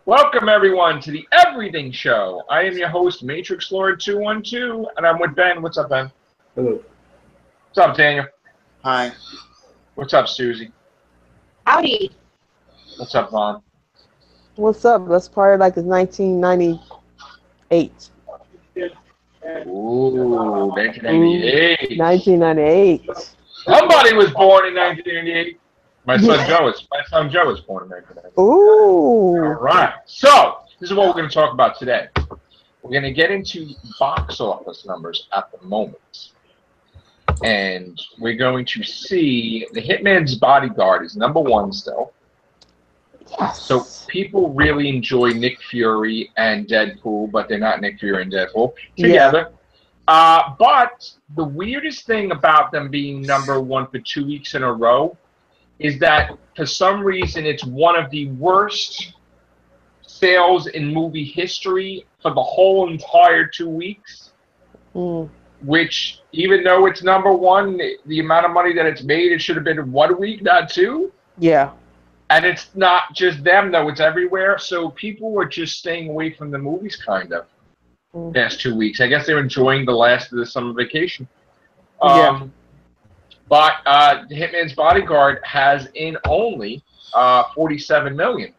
Welcome everyone to the Everything Show. I am your host, Matrix Lord 212, and I'm with Ben. What's up, Ben? Hello. What's up, Daniel? Hi. What's up, Suzy? Howdy. What's up, Vaughn? What's up? Let's party like it's 1998. Ooh, 1998. 1998. Somebody was born in 1998. My son Joe was born in 1998. Ooh. All right. So this is what we're going to talk about today. We're going to get into box office numbers at the moment. And we're going to see The Hitman's Bodyguard is #1 still. Yes. So people really enjoy Nick Fury and Deadpool, but they're not Nick Fury and Deadpool together. Yeah. But the weirdest thing about them being #1 for 2 weeks in a row is that for some reason it's one of the worst sales in movie history for the whole entire 2 weeks. Which, even though it's #1, the amount of money that it's made, it should have been 1 week, not 2. Yeah. And it's not just them, though. It's everywhere. So people were just staying away from the movies, kind of, past 2 weeks. I guess they're enjoying the last of the summer vacation. But The Hitman's Bodyguard has in only $47 million.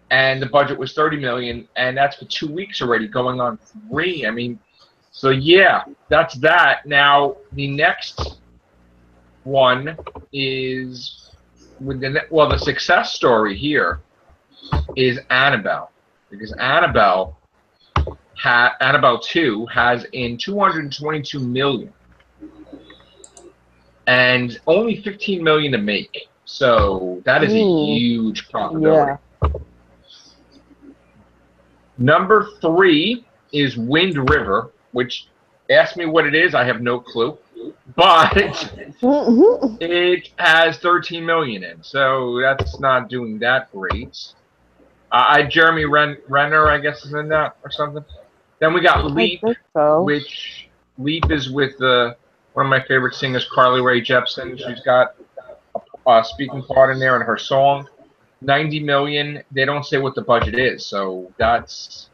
And the budget was $30 million. And that's for 2 weeks already, going on 3. I mean... So yeah, that's that. Now the next one is the success story here is Annabelle, because Annabelle 2 has in $222 million and only $15 million to make. So that is a huge profitability. Yeah. #3 is Wind River, which, ask me what it is, I have no clue. But it has $13 million in, so that's not doing that great. Jeremy Renner, I guess, is in that or something. Then we got Leap, which Leap is with one of my favorite singers, Carly Rae Jepsen. She's got a speaking part in there in her song. $90 million. They don't say what the budget is, so that's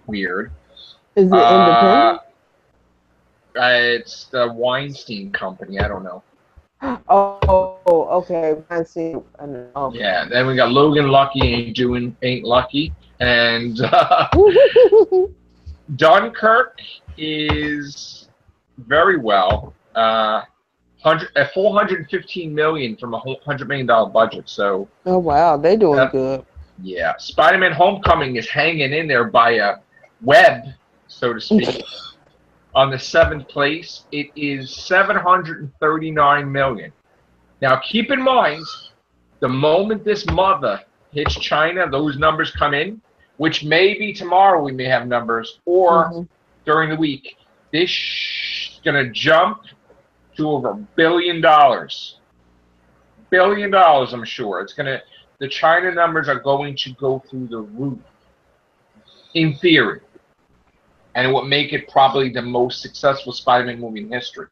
weird. Is it independent? It's the Weinstein Company. I don't know. Oh, okay. Weinstein. Okay. Yeah. Then we got Logan Lucky Ain't Lucky, and Dunkirk is very well. $415 million from a $100 million budget. So. Oh wow, they doing good. Yeah. Spider-Man: Homecoming is hanging in there by a web, so to speak. On the 7th place, it is $739 million. Now, keep in mind, the moment this mother hits China, those numbers come in, which maybe tomorrow we may have numbers, or during the week. This is going to jump to over $1 billion. $1 billion, I'm sure. The China numbers are going to go through the roof, in theory. And it would make it probably the most successful Spider-Man movie in history.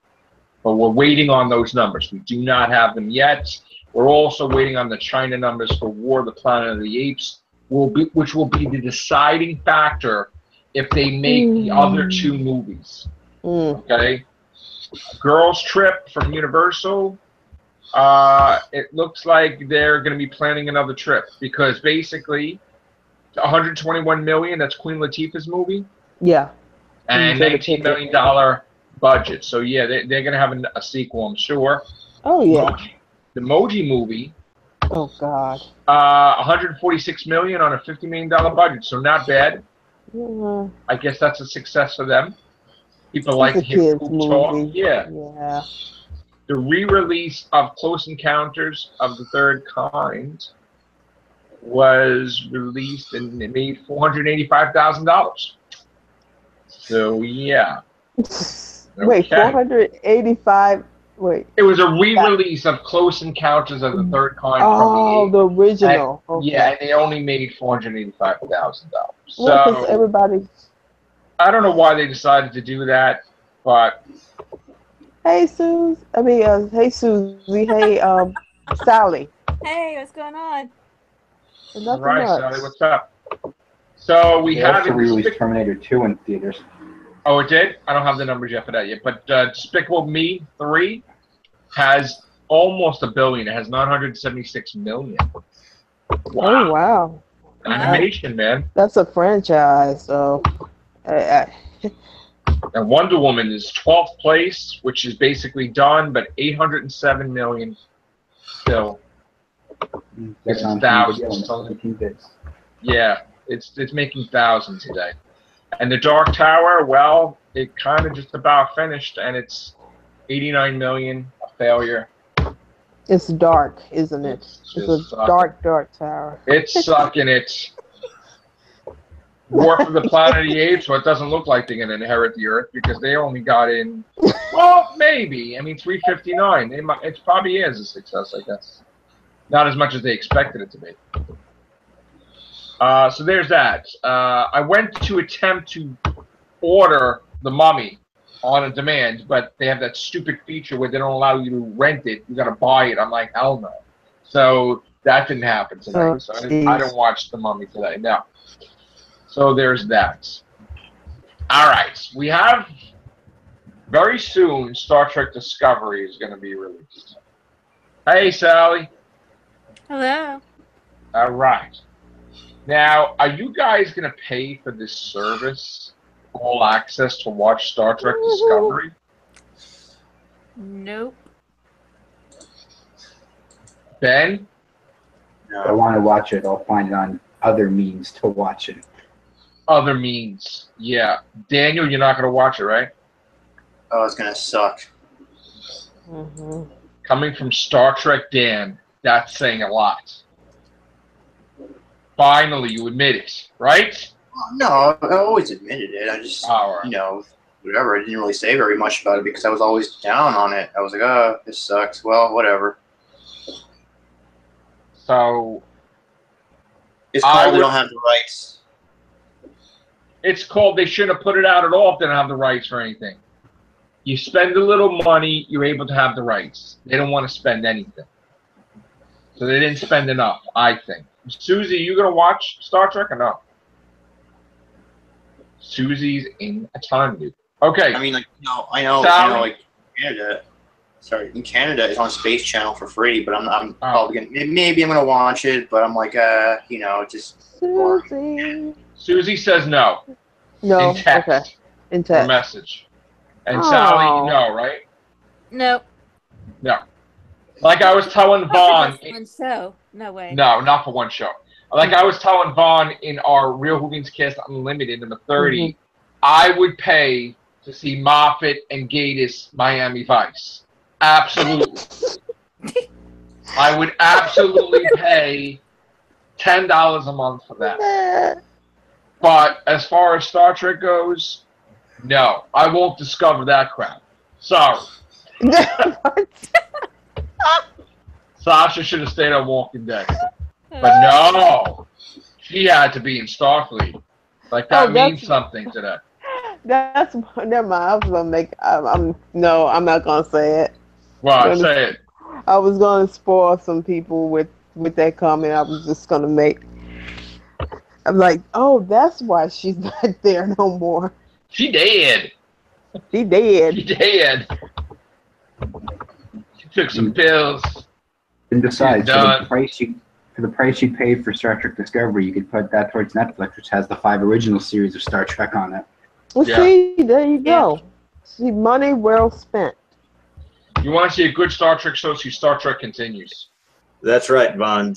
But we're waiting on those numbers. We do not have them yet. We're also waiting on the China numbers for War of the Planet of the Apes, which will be the deciding factor if they make the other 2 movies. Okay? Girls Trip from Universal, it looks like they're going to be planning another trip, because basically $121 million, that's Queen Latifah's movie. Yeah. And $19 million budget. So, yeah, they're going to have a sequel, I'm sure. Oh, yeah. The Emoji Movie. Oh, God. $146 million on a $50 million budget. So, not bad. Yeah. I guess that's a success for them. People like to hear poop talk. Yeah. Yeah. The re-release of Close Encounters of the Third Kind was released and it made $485,000. So yeah. Wait, 485. Wait. It was a re-release of Close Encounters of the Third Kind. Oh, the original. And, yeah, and they only made $485,000. So well, everybody. I don't know why they decided to do that, but. Hey, Suze. Hey, Suzy. Hey, Sally. Hey, what's going on? Nothing All right, much. Sally, what's up? So we They have also released Terminator 2 in theaters. Oh, it did? I don't have the numbers yet for that yet. But Despicable Me 3 has almost $1 billion. It has 976 million. Wow. Oh wow. Animation, man. That's a franchise, so. And Wonder Woman is 12th place, which is basically done, but 807 million still. This is thousands. Yeah, it's making thousands a day. And The Dark Tower, well, it kind of just about finished, and it's 89 million, a failure. It's dark, isn't it? It's a dark tower. It's sucking it. War for the Planet of the Apes, so it doesn't look like they're going to inherit the Earth because they only got in, well, maybe. I mean, 359. It probably is a success, I guess. Not as much as they expected it to be. So there's that. I went to attempt to order The Mummy on a demand, but they have that stupid feature where they don't allow you to rent it. You got to buy it. I'm like, hell no. So that didn't happen tonight. Oh, so I didn't watch The Mummy today. No. So there's that. All right. We have very soon Star Trek Discovery is going to be released. Hey, Sally. Hello. All right. Now, are you guys going to pay for this service, all access to watch Star Trek Discovery? Nope. Ben? If I want to watch it, I'll find it on other means to watch it. Other means, yeah. Daniel, you're not going to watch it, right? Oh, it's gonna suck. Mm-hmm. Coming from Star Trek Dan, that's saying a lot. Finally, you admit it, right? No, I always admitted it. I just, All right. you know, whatever. I didn't really say very much about it because I was always down on it. I was like, oh, this sucks. Well, whatever. So It's called they don't have the rights. it's called they shouldn't have put it out at all if they don't have the rights for anything. You spend a little money, you're able to have the rights. They don't want to spend anything. So they didn't spend enough, I think. Suzy, you going to watch Star Trek or no? Suzy's in a time loop. Okay. I mean, like, no, like Canada. Sorry, in Canada, it's on Space Channel for free, but I'm probably gonna maybe I'm gonna watch it, but I'm like, you know, just Suzy. Suzy says no. No. In text. Okay. In Or text. message. And Oh. Sally, no, right? Nope. No. Like I was telling Vaughn. So no way. No, not for one show. Like I was telling Vaughn in our Real Hoogans Cast Unlimited number 30, I would pay to see Moffat and Gatiss Miami Vice. Absolutely. I would absolutely pay $10 a month for that. But as far as Star Trek goes, no. I won't discover that crap. Sorry. Sasha should have stayed on Walking Dead. But no. She had to be in Starfleet. Like that means something to that. That's never mind. I was gonna make. I'm not gonna say it. Well, say it. I was gonna spoil some people with that comment. I was just gonna make. I'm like, oh, that's why she's not there no more. She dead. She dead. She dead. She took some pills. And besides, for the price you paid for Star Trek Discovery, you could put that towards Netflix, which has the 5 original series of Star Trek on it. Well, see, there you go. See, money well spent. You want to see a good Star Trek show? See Star Trek Continues. That's right, Vaughn.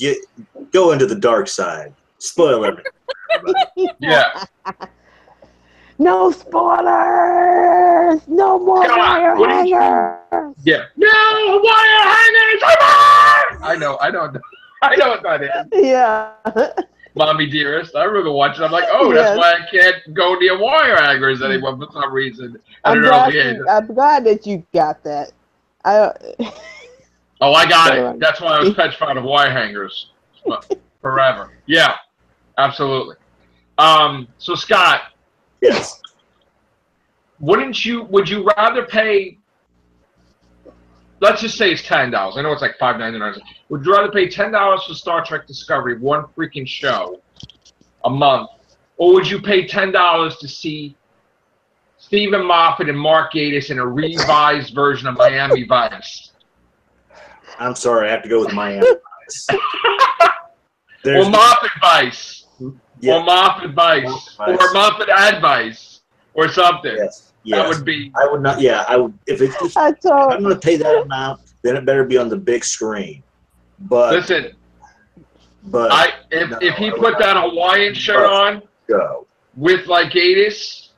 Go into the dark side. Spoil everything. Yeah. No spoilers. No more wire hangers. Yeah. No wire hangers. I know what that is. Yeah. Mommy Dearest. I remember watching. I'm like, oh, that's why I can't go near wire hangers anymore for some reason. I'm glad that you got that. Oh, I got it. That's why I was petrified of wire hangers forever. Yeah, absolutely. So Scott. Yes. Would you rather pay let's just say it's $10. I know it's like $5.99. Would you rather pay $10 for Star Trek Discovery, one freaking show, a month, or would you pay $10 to see Stephen Moffat and Mark Gatiss in a revised version of Miami Vice? I'm sorry, I have to go with Miami Vice. Or Moffat Vice. Yeah. Or Moffat Vice. Or Moffat Advice. Or something. Yes. That would be. I would not. Yeah, I would. If I'm going to pay that amount, then it better be on the big screen. But listen. If he put that Hawaiian shirt on with like Gatiss,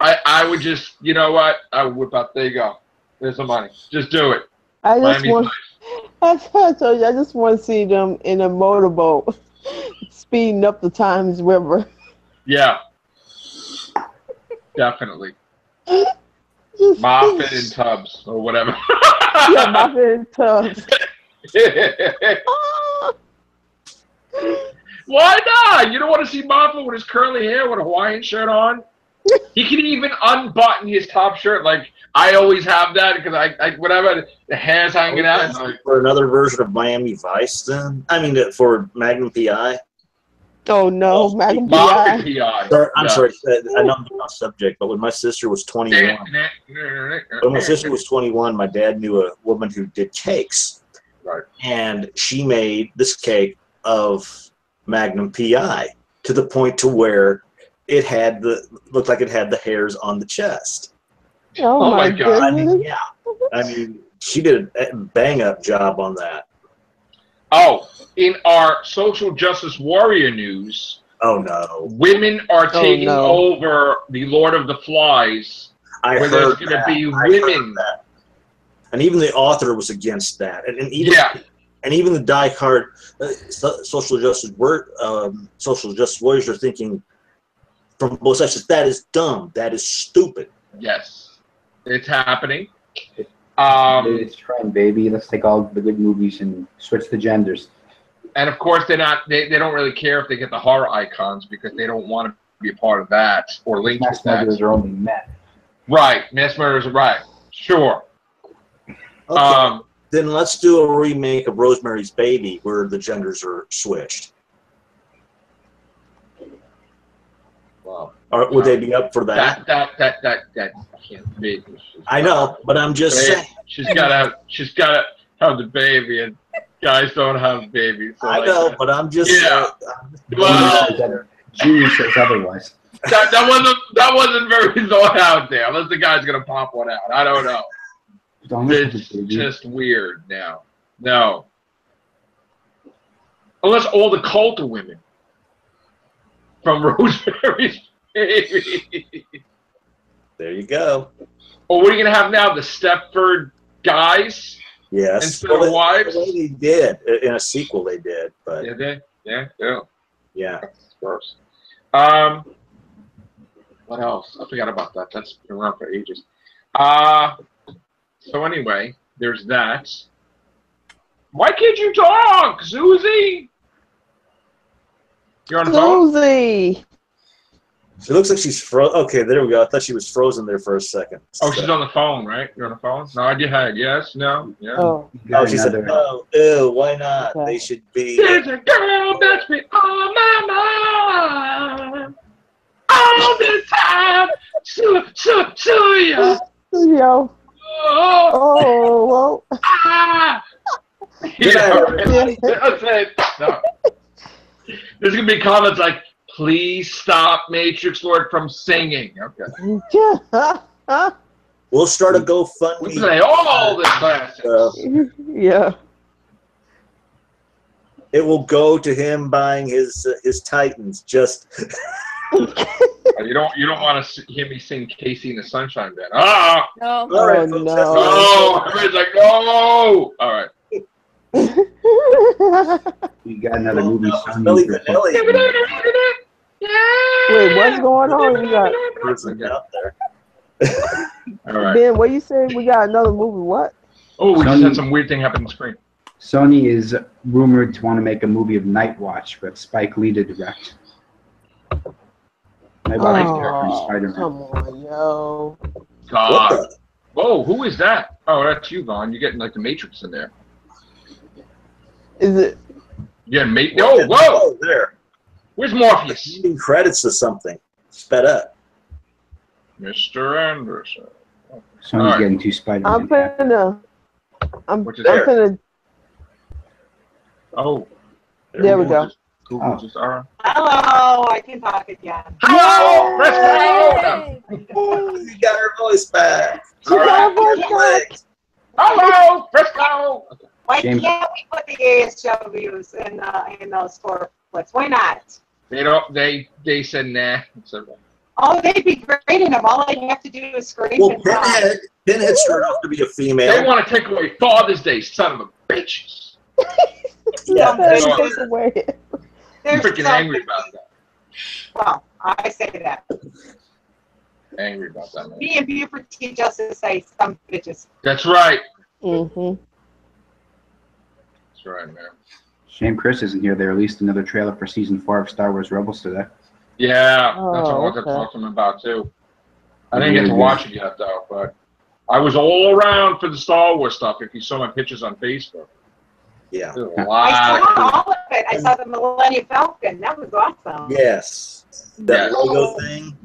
I would just, you know what? I would whip out. There you go. There's the money. Just do it. I told you, I just want to see them in a motorboat speeding up the Times River. Yeah. Definitely. Moffat and Tubbs or whatever. Yeah, Moffat and Tubbs. Why not? You don't want to see Moffat with his curly hair with a Hawaiian shirt on? He can even unbutton his top shirt. Like, I always have that because I whatever, the hair's hanging out. For another version of Miami Vice, then? I mean, for Magnum P.I.? Oh, no, Magnum P.I. I'm sorry, I know I'm off subject, but when my sister was 21, my dad knew a woman who did cakes. Right. And she made this cake of Magnum P.I. to the point to where it had looked like it had the hairs on the chest. Oh my God. I mean, yeah. I mean, she did a bang-up job on that. Oh, in our social justice warrior news, oh no, women are taking over the Lord of the Flies, where there's going to be women. And even the author was against that, and even the die-hard social justice warriors are thinking from both sides, that is dumb, that is stupid. Yes, it's happening. It's trend, baby. Let's take all the good movies and switch the genders. And of course, they don't really care if they get the horror icons because they don't want to be a part of that or link with that. Mass murderers are only men. Right, mass murderers are right. Sure. Okay. Then let's do a remake of Rosemary's Baby where the genders are switched. Wow. Or would they be up for that? That can't be. I know, but I'm just saying. She's gotta have the baby, and guys don't have babies. So I know, but I'm just saying. Well, Genius says otherwise. That wasn't very thought out there. Unless the guy's gonna pop one out. I don't know. It's just weird now. No. Unless all the cult are women. From Rosemary's Baby. There you go. Well, what are you going to have now? The Stepford guys? Yes. Instead of wives? They did. In a sequel, they did. But Did they? Yeah. Yeah. That's gross. What else? I forgot about that. That's been around for ages. So anyway, there's that. Why can't you talk, Suzy? You're on the phone? Suzy! It looks like she's frozen. Okay, there we go. I thought she was frozen there for a second. Oh, she's on the phone, right? You're on the phone? Nod your head. Yes? No? Yeah. Oh, she said, no. Ew, why not? Okay. They should be. There's a girl that's been on my mind all the time. Suya. Yo. Oh. Ah. Yeah. That's it. No. There's going to be comments like, please stop Matrix Lord from singing. Okay. We'll start a GoFundMe. We play all the classics. Yeah. It will go to him buying his Titans. Just. You don't want to hear me sing Casey and the Sunshine Band. Ah! No. All right, folks, no. No! Everybody's like, no! All right. We got another movie. Milli Vanilli. Wait, what's going on? We got Out there. All right. Ben, what you said? We got another movie. What? Oh, we just had some weird thing happen on the screen. Sony is rumored to want to make a movie of Night Watch, but Spike Lee to direct. Night Watch is from Spider-Man. Come on, yo. God. Oh, who is that? Oh, that's you, Vaughn. You're getting like the Matrix in there. Is it? Yeah, Oh, whoa! Oh, there. Where's Morpheus? Giving credits to something. Sped up. Mr. Anderson. Someone's Alright. getting 2 Spider-Man. I'm Which is gonna. Oh. There we go. Google just Hello, I can talk again. Hello! Yay! You got her voice back. She got her voice back. Hello! Frisco! Why James- can't we put the ASWs in those score flips? Why not? They don't. They said nah. It's okay. Oh, they'd be great in them. All I'd have to do is scream Well, and talk. Pinhead started off to be a They female. want to take away Father's Day, son of a bitches. Yeah, Let so- her take away. I'm They're freaking so- angry about that. Well, I say that. Angry about that, man. Me and Buford teach us to say some bitches. That's right. Mm-hmm. That's right, man. Shame Chris isn't here. They released another trailer for season 4 of Star Wars Rebels today. Yeah, that's Oh, what I wanted to okay. talk to him about too. I didn't get to watch it yet though, but I was all around for the Star Wars stuff. If you saw my pictures on Facebook, Yeah. there's a I lot. saw all of it. I saw the Millennium Falcon. That was awesome. Yes. That Yes. logo thing.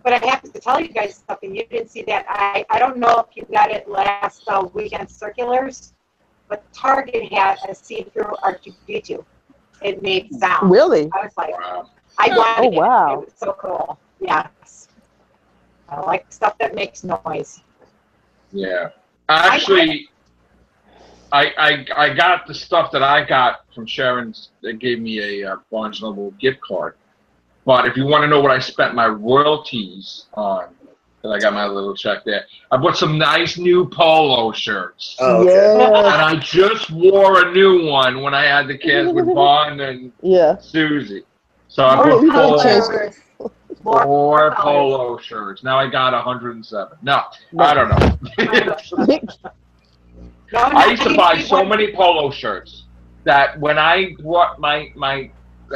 But I have to tell you guys something. You didn't see that. I don't know if you got it last weekend circulars, but Target had a see-through R2D2. It made sound. Really? I was like, Wow. I wanted Oh, it. wow. It was so cool. Yes. I like stuff that makes noise. Yeah. Actually, I got the stuff that I got from Sharon's. They gave me a Barnes Noble gift card. But if you want to know what I spent my royalties on, then I got my little check there. I bought some nice new polo shirts. Oh, okay. Yeah. And I just wore a new one when I had the kids with Vaughn and Yeah. Suzy. So I Oh, bought you didn't change Colors. four colors. polo shirts. Now I got 107. No, I don't know. No, I used to buy you so want- many polo shirts that when I brought I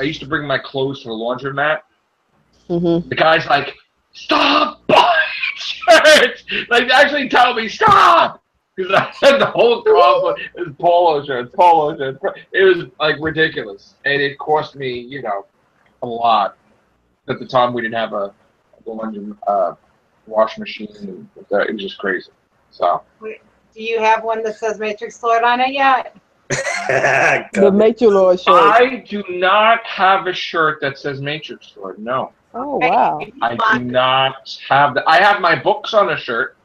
used to bring my clothes to the laundromat. Mm-hmm. The guy's like, "Stop buying shirts!" Like, actually tell me stop, because I had the whole closet is polo shirts. It was like ridiculous, and it cost me, a lot. At the time, we didn't have a laundry wash machine. And it was just crazy. So. Do you have one that says Matrix Lord on it yet? The Matrix Lord shirt. I do not have a shirt that says Matrix Lord. No, Oh, wow. I do not have that. I have my books on a shirt.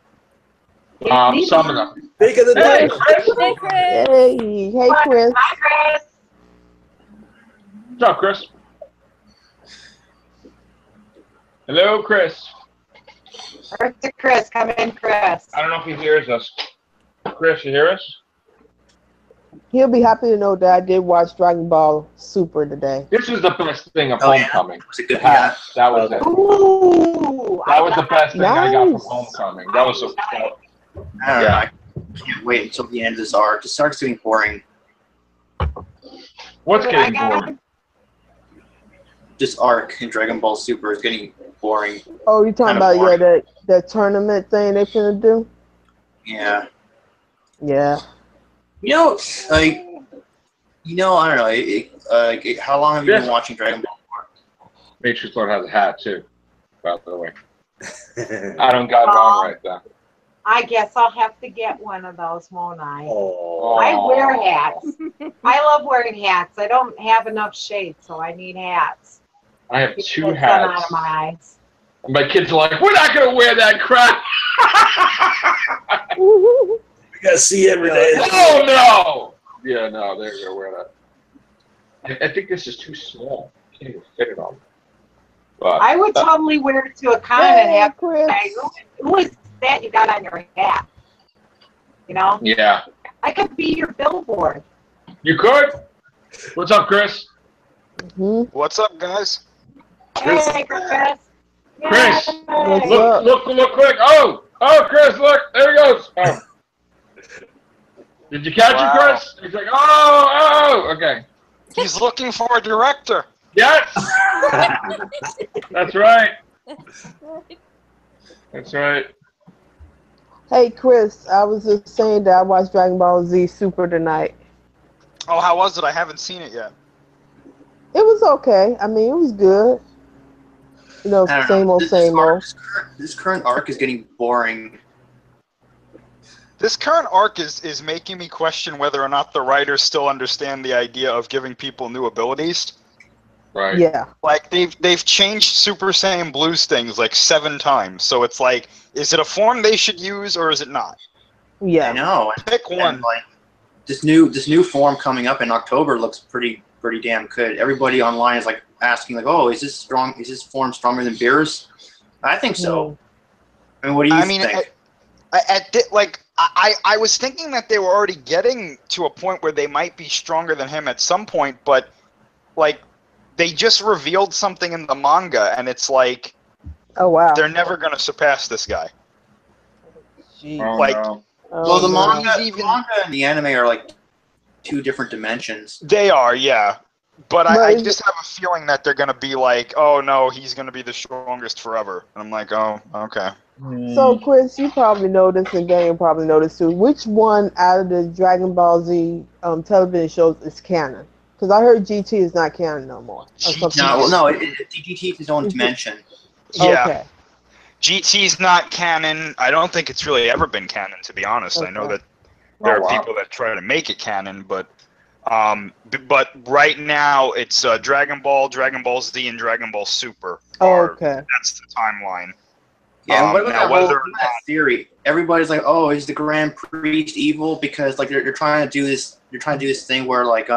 Some of them. Speak of the Hey, devil. Chris. Hey, Chris. Hey, Chris. Hi, Chris. What's up, Chris? Hello, Chris. Earth to Chris. Come in, Chris. I don't know if he hears us. Chris, you hear us? He'll be happy to know that I did watch Dragon Ball Super today. This was the best thing of Oh, yeah? Homecoming. Was it good? Yeah, that was it. Ooh. That was the best thing I got from Nice. Homecoming. That was so. I don't Yeah. know. I can't wait until the end of this arc. This arc's getting boring. What's I getting got- boring? This arc in Dragon Ball Super is getting boring. Oh, you talking Kinda about, boring. that tournament thing they finna do? Yeah. Yeah. I don't know. How long have you Yes. been watching Dragon Ball for? Matrix Lord has a hat too. By the way, I don't got it on right there. I guess I'll have to get one of those, won't I? Oh. I wear hats. I love wearing hats. I don't have enough shade, so I need hats. I have Keep two the sun out hats. of my eyes. And my kids are like, "We're not gonna wear that crap." We gotta see every day. Oh no! Yeah, no, they're gonna wear that. I think this is too small. Can't even fit it on. Me. But I would totally wear it to a con and Hey, have Chris. say, who is that you got on your hat? You know? yeah, I could be your billboard. you could. What's up, Chris? Mhm. What's up, guys? Hey, Chris. Chris. What's Look, up? look quick! Oh, Chris, look! There he goes. Oh. Did you catch Wow. it, Chris? He's like, oh, okay. He's looking for a director. Yes, that's right. That's right. Hey Chris, I was just saying that I watched Dragon Ball Z Super tonight. Oh, how was it? I haven't seen it yet. It was okay. I mean, it was good. You know, I don't same know. old, same old. This current arc is getting boring. This current arc is making me question whether or not the writers still understand the idea of giving people new abilities. Right. Yeah. Like they've changed Super Saiyan Blue's things like 7 times. So it's like, is it a form they should use or is it not? Yeah. I know. Pick one. And, like, this new form coming up in October looks pretty damn good. Everybody online is like asking like, oh, is this strong? Is this form stronger than Beerus? I think so. I mean, what do you think? I was thinking that they were already getting to a point where they might be stronger than him at some point, but like they just revealed something in the manga, and it's like, oh wow, they're never gonna surpass this guy. Jeez. Oh, Like, no. Well, the no. manga and the anime are like 2 different dimensions. They are, yeah. But But I is just have a feeling that they're gonna be like, oh no, he's gonna be the strongest forever. And I'm like, oh, okay. So, Chris, you probably noticed, and Daniel probably noticed too. Which one out of the Dragon Ball Z television shows is canon? Because I heard GT is not canon no more. Or something. No, DGT is its own dimension. Yeah. Okay. GT's not canon. I don't think it's really ever been canon, to be honest. I know Okay. that there Oh, are wow. people that try to make it canon, but right now it's Dragon Ball, Dragon Ball Z, and Dragon Ball Super. Okay. That's the timeline. Yeah, and what about now that whole whether or that theory? Everybody's like, "Oh, is the Grand Priest evil?" Because like they're trying to do this. They're trying to do this thing where like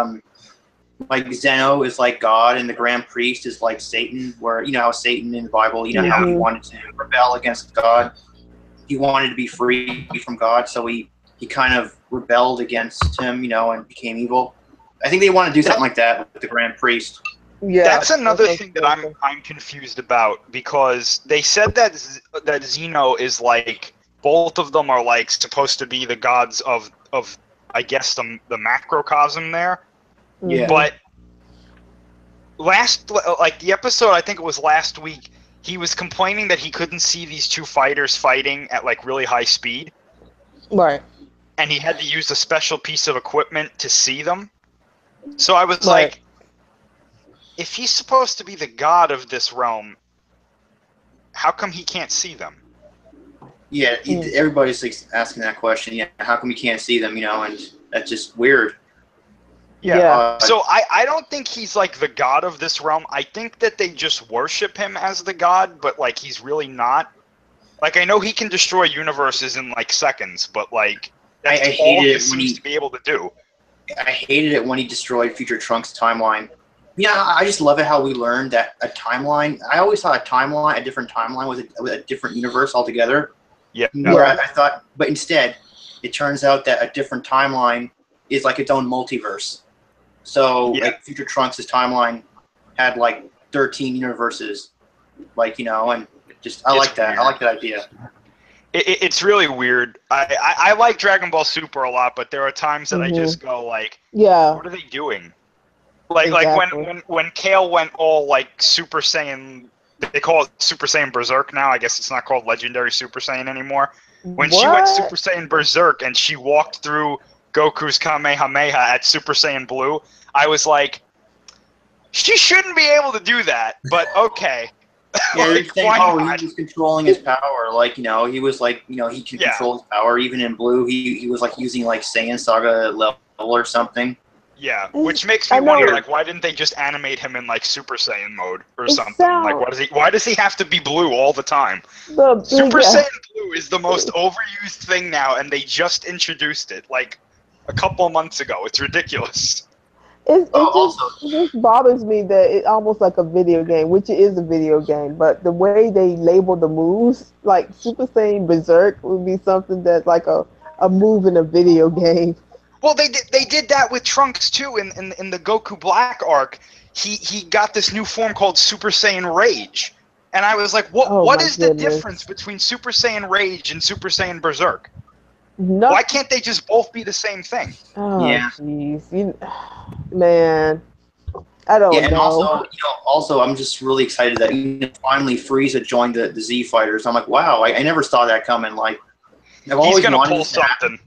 Zeno is like God and the Grand Priest is like Satan. Where you know how Satan in the Bible, you know how he wanted to rebel against God. He wanted to be free from God, so he kind of rebelled against him, you know, and became evil. I think they want to do something like that with the Grand Priest. Yeah. That's another thing that I'm confused about, because they said that Zeno is like, both of them are like supposed to be the gods of I guess the macrocosm there. Yeah. But the episode, I think it was last week, he was complaining that he couldn't see these 2 fighters fighting at like really high speed. Right. And he had to use a special piece of equipment to see them. So I was Right. like, if he's supposed to be the god of this realm, how come he can't see them? Yeah, everybody's like asking that question. Yeah, how come you can't see them? You know, and that's just weird. Yeah. So I don't think he's like the god of this realm. I think that they just worship him as the god, but like he's really not. Like, I know he can destroy universes in like seconds, but like that's I all hated he it when seems to be able to do. I hated it when he destroyed Future Trunks' timeline. Yeah, I just love it how we learned that a timeline. I always thought a different timeline was a different universe altogether. Yeah. Where I thought, but instead, it turns out that a different timeline is like its own multiverse. So, like, Future Trunks' timeline had like 13 universes, like, you know, and just I like that. I like that idea. It's really weird. I like Dragon Ball Super a lot, but there are times that I just go like, yeah, what are they doing? Like when Kale went all like Super Saiyan, they call it Super Saiyan Berserk now. I guess it's not called Legendary Super Saiyan anymore. When she went Super Saiyan Berserk and she walked through Goku's Kamehameha at Super Saiyan Blue, I was like, she shouldn't be able to do that, but okay. Yeah, Like, saying, why oh, not? he was controlling his power. Like, you know, he was like, you know, he can control his power. Even in Blue, he was like using like Saiyan Saga level or something. Yeah, which makes me wonder, like, why didn't they just animate him in like Super Saiyan mode or something? Like, why does he have to be blue all the time? Super Saiyan Blue is the most overused thing now, and they just introduced it like a couple of months ago. It's ridiculous. It just bothers me that it's almost like a video game, which it is a video game, but the way they label the moves, like Super Saiyan Berserk would be something that's like a move in a video game. Well, they did that with Trunks too in the Goku Black arc. He got this new form called Super Saiyan Rage, and I was like, what is the difference between Super Saiyan Rage and Super Saiyan Berserk? No. Why can't they just both be the same thing? Oh, jeez, man, I don't know. And also, I'm just really excited that finally Frieza joined the Z Fighters. I'm like, wow, I never saw that coming. Like, He's gonna pull something.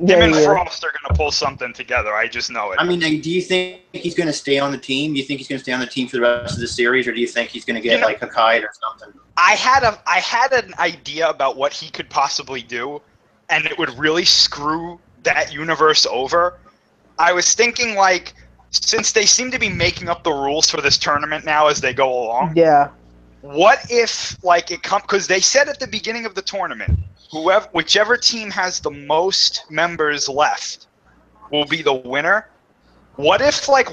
Yeah, Him and yeah. Frost are gonna pull something together. I just know it. I mean, like, do you think he's going to stay on the team? Do you think he's going to stay on the team for the rest of the series, or do you think he's going to get like Hakai or something? I had an idea about what he could possibly do, and it would really screw that universe over. I was thinking, like, since they seem to be making up the rules for this tournament now as they go along, Yeah. what if, like, it comes, because they said at the beginning of the tournament, whichever team has the most members left will be the winner. What if, like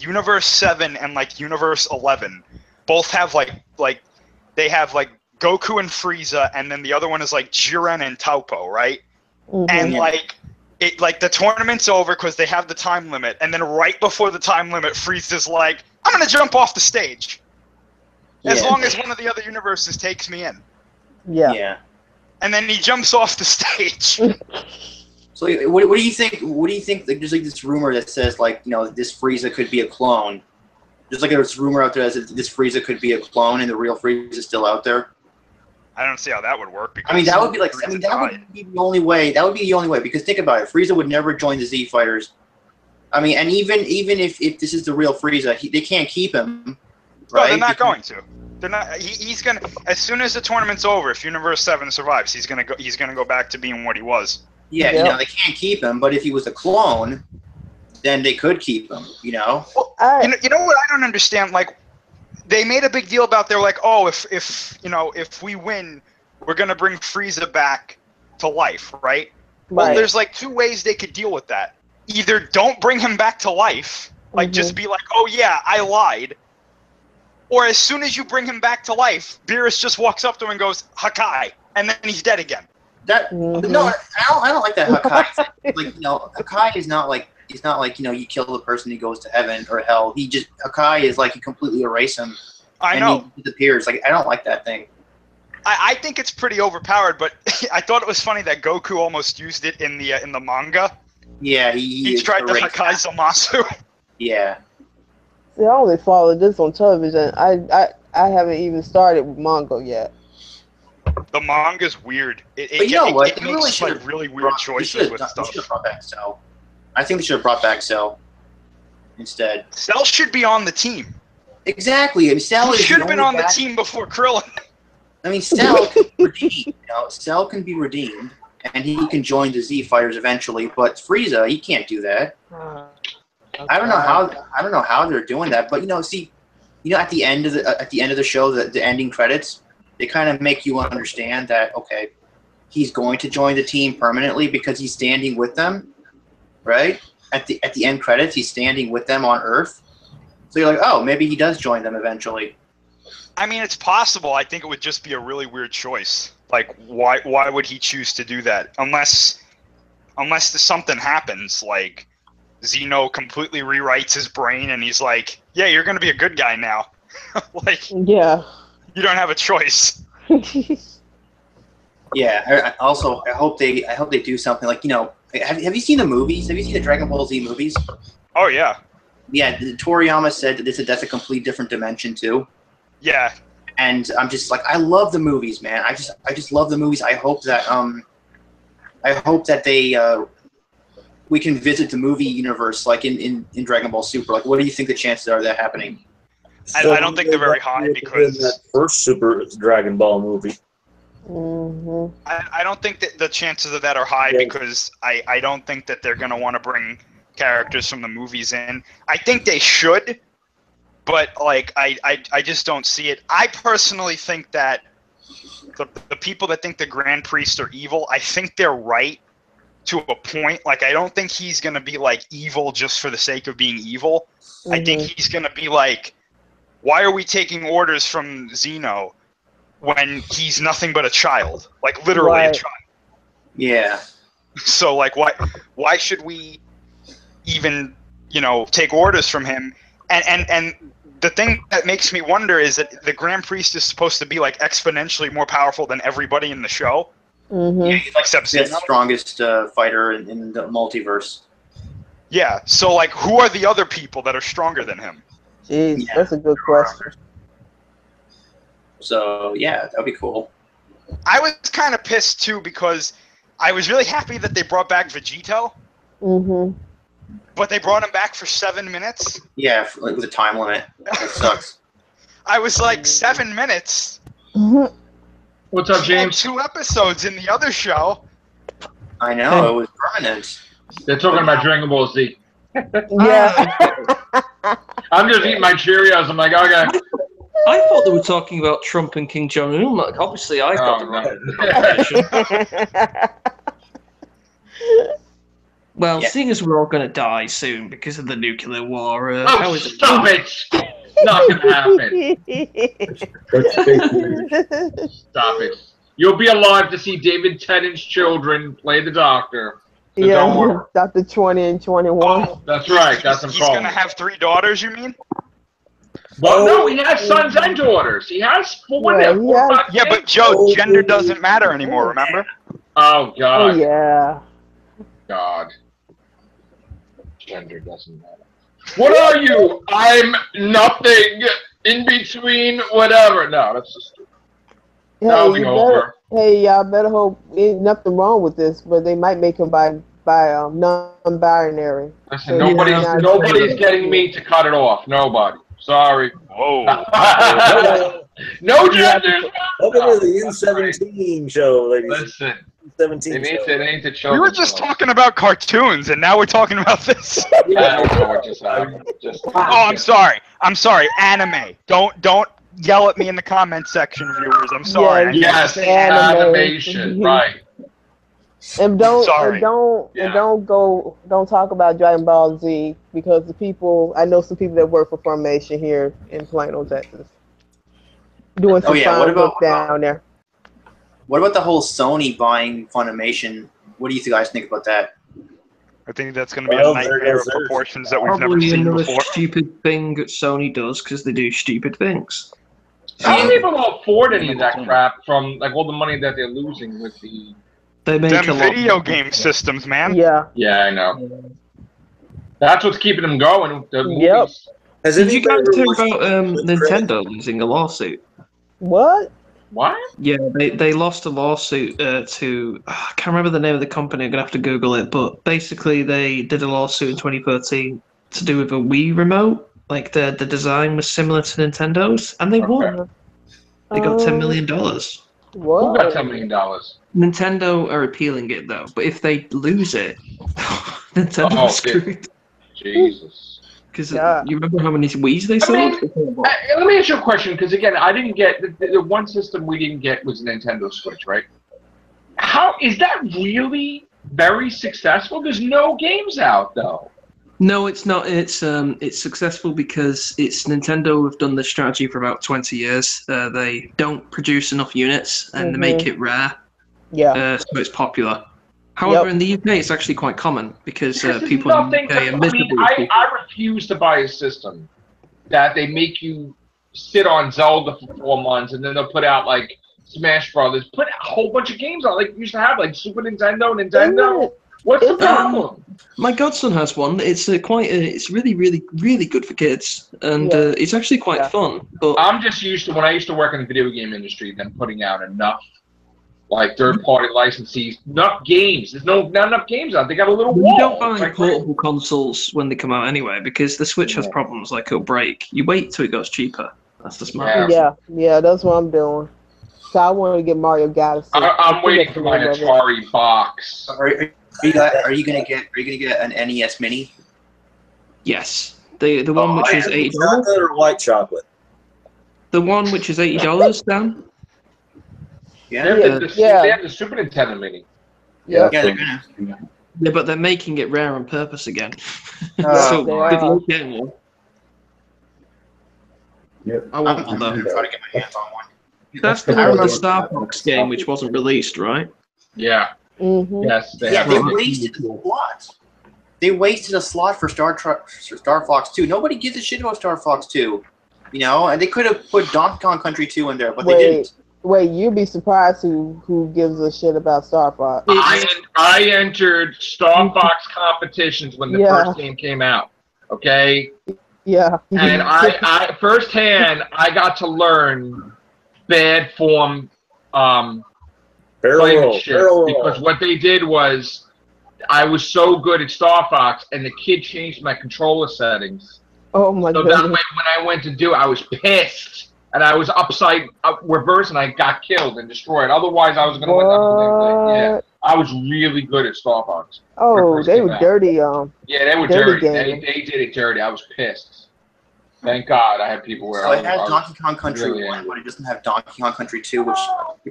Universe 7 and, like, Universe 11 both have, like they have, like, Goku and Frieza, and then the other one is, like, Jiren and Taupo, right? Mhm. And, like, the tournament's over because they have the time limit, and then right before the time limit, Frieza's like, I'm going to jump off the stage. As long as one of the other universes takes me in. Yeah. Yeah. And then he jumps off the stage. So what do you think? What do you think? Like, there's like this rumor that says, like, you know, this Frieza could be a clone. There's like this rumor out there that this Frieza could be a clone, and the real Frieza is still out there. I don't see how that would work. Because I mean, that would be like. I mean, that would be the only way. That would be the only way, because think about it. Frieza would never join the Z Fighters. I mean, and even if this is the real Frieza, they can't keep him. Right? No, they're not going to. They're not. He's gonna. As soon as the tournament's over, if Universe 7 survives, he's gonna go. He's gonna go back to being what he was. Yeah, you know, they can't keep him. But if he was a clone, then they could keep him. You know. Well, you know what I don't understand? Like, they made a big deal about. They're like, oh, if we win, we're gonna bring Frieza back to life, right? Well, there's like two ways they could deal with that. Either don't bring him back to life, like just be like, oh yeah, I lied. Or as soon as you bring him back to life, Beerus just walks up to him and goes, Hakai, and then he's dead again. That no, I don't like that Hakai. Like, you know, Hakai is not like, it's not like, you know, you kill the person, he goes to heaven or hell. Hakai is like, you completely erase him. I know. He disappears. Like, I don't like that thing. I think it's pretty overpowered, but I thought it was funny that Goku almost used it in the manga. Yeah, he tried the Hakai Zamasu. Yeah. See, I only followed this on television. I haven't even started with manga yet. The manga's weird. It makes really weird choices with stuff. They should have brought back Cell. I think they should have brought back Cell instead. Cell should be on the team. Exactly. I mean, Cell should have been on the team before Krillin. I mean, Cell can be redeemed. You know, Cell can be redeemed, and he can join the Z Fighters eventually. But Frieza, he can't do that. I don't know how they're doing that, but at the end of the show, the ending credits, they kind of make you understand that, okay, he's going to join the team permanently because he's standing with them, right? At the end credits, he's standing with them on Earth. So you're like, oh, maybe he does join them eventually. I mean, it's possible. I think it would just be a really weird choice. Like, why would he choose to do that? Unless something happens, like Zeno completely rewrites his brain and he's like, yeah, you're going to be a good guy now. Like, yeah, you don't have a choice. Yeah. I hope they do something like, have you seen the movies? Have you seen the Dragon Ball Z movies? Oh yeah. Yeah, Toriyama said that that's a complete different dimension too. Yeah. And I'm just like, I love the movies, man. I just love the movies. I hope that they we can visit the movie universe like in Dragon Ball Super. Like, what do you think the chances are of that happening? I don't think they're very high because that first Super Dragon Ball movie. Mm-hmm. I don't think that the chances of that are high because I don't think that they're going to want to bring characters from the movies in. I think they should, but like I just don't see it. I personally think that the people that think the Grand Priest are evil, I think they're right to a point. Like, I don't think he's going to be like evil just for the sake of being evil. Mm-hmm. I think he's going to be like, why are we taking orders from Zeno when he's nothing but a child? Like, literally a child. Yeah. So, like, why should we even, take orders from him? And the thing that makes me wonder is that the Grand Priest is supposed to be, like, exponentially more powerful than everybody in the show. Mm-hmm. Yeah, he's like the strongest fighter in the multiverse. Yeah, so, like, who are the other people that are stronger than him? Jeez, that's a good question. So, yeah, that'd be cool. I was kind of pissed, too, because I was really happy that they brought back Vegito, but they brought him back for 7 minutes. Yeah, with a time limit. That sucks. I was like, 7 minutes? What's up, James? 2 episodes in the other show. I know, it was permanent. They're talking about Dragon Ball Z. Yeah. I'm just eating my Cheerios. I'm like, okay. I thought they were talking about Trump and Kim Jong Un. Like, obviously, I got the right information. Well, seeing as we're all going to die soon because of the nuclear war, how is it? Stop it! Not going to happen. Stop it. You'll be alive to see David Tennant's children play the Doctor. So yeah, Dr. 20 and 21. Oh, that's right. That's He's going to have 3 daughters, you mean? Well, no, he has sons and daughters. He has 4 now. Yeah, but Joe, gender doesn't matter anymore, remember? Oh, God. Oh, yeah. God. Gender doesn't matter. What are you? I'm nothing in between whatever. No, that's just stupid. That'll be over. Hey, y'all better hope ain't nothing wrong with this, but they might make him by non-binary. Listen, nobody's getting me to cut it off. Nobody. Sorry. Whoa. No genders. Welcome to the N17 show, ladies. Listen. 17. It ain't the children. We were just talking about cartoons, and now we're talking about this. I don't know what just happened. Oh, I'm sorry. I'm sorry. Anime. Don't yell at me in the comment section, viewers. I'm sorry. Yes, animation. Right. And don't talk about Dragon Ball Z because I know some people that work for Funimation here in Plano, Texas, doing some fine work down there. What about the whole Sony buying Funimation? What do you guys think about that? I think that's going to be a nightmare of proportions that we've never seen before. Stupid thing that Sony does because they do stupid things. How do people afford any of that crap from like all the money that they're losing with the? They make them video game systems, man. Yeah. Yeah, I know. That's what's keeping them going. The movies. Did you guys hear about Nintendo losing a lawsuit? What? What? Yeah, they lost a lawsuit to I can't remember the name of the company. I'm gonna have to Google it. But basically, they did a lawsuit in 2013 to do with a Wii remote. Like the design was similar to Nintendo's, and they won. They got $10 million. Whoa. Who got $10 million? Nintendo are appealing it though, but if they lose it, Nintendo's screwed. Jesus. Because you remember how many Wii's they sold? Let me ask you a question, because again, I didn't get the one system we didn't get was Nintendo Switch, right? How is that really very successful? There's no games out though. No, it's not. It's successful because Nintendo have done this strategy for about 20 years. They don't produce enough units and they make it rare. Yeah. So it's popular. However, in the UK, it's actually quite common because people in the UK are miserable. I refuse to buy a system that they make you sit on Zelda for 4 months and then they'll put out like Smash Brothers, put a whole bunch of games out like you used to have, like Super Nintendo, Nintendo. What's the problem? My godson has one. It's it's really, really, really good for kids, and it's actually quite fun. But I'm just used to when I used to work in the video game industry, them putting out enough like third-party licensees, not games. There's not enough games out. They got a little wall. You don't buy portable consoles when they come out anyway, because the Switch has problems like it'll break. You wait till it goes cheaper. That's the smart. Yeah, that's what I'm doing. So I want to get Mario Galaxy. I'm waiting for my Atari box. Are you gonna get an NES Mini? Yes, the one which is $80. Chocolate or white chocolate? The one which is $80, Dan. They have the Super Nintendo Mini. Yeah, they're gonna. Yeah, but they're making it rare on purpose again. So good luck getting one. Yep. I want one though. I'm trying to get my hands on one. That's the one with the Star Fox game, which wasn't released, right? Yeah. Yes. They wasted a slot. They wasted a slot for Star Fox 2. Nobody gives a shit about Star Fox 2. You know, and they could have put Donkey Kong Country 2 in there, but they didn't. Wait, you'd be surprised who gives a shit about Star Fox. I entered Star Fox competitions when the first game came out. Okay. Yeah. And I firsthand I got to learn bad form playing with shit. Because what they did was, I was so good at Star Fox, and the kid changed my controller settings. Oh my So goodness. that way, when I went to do it, I was pissed. And I was reverse, and I got killed and destroyed. Otherwise, I was going to win that thing. Yeah, I was really good at Star Fox. Oh, they were dirty, Yeah, they were dirty. They did it dirty. I was pissed. Thank God I had people where. So it has Donkey Kong Country 1, but it doesn't have Donkey Kong Country 2, which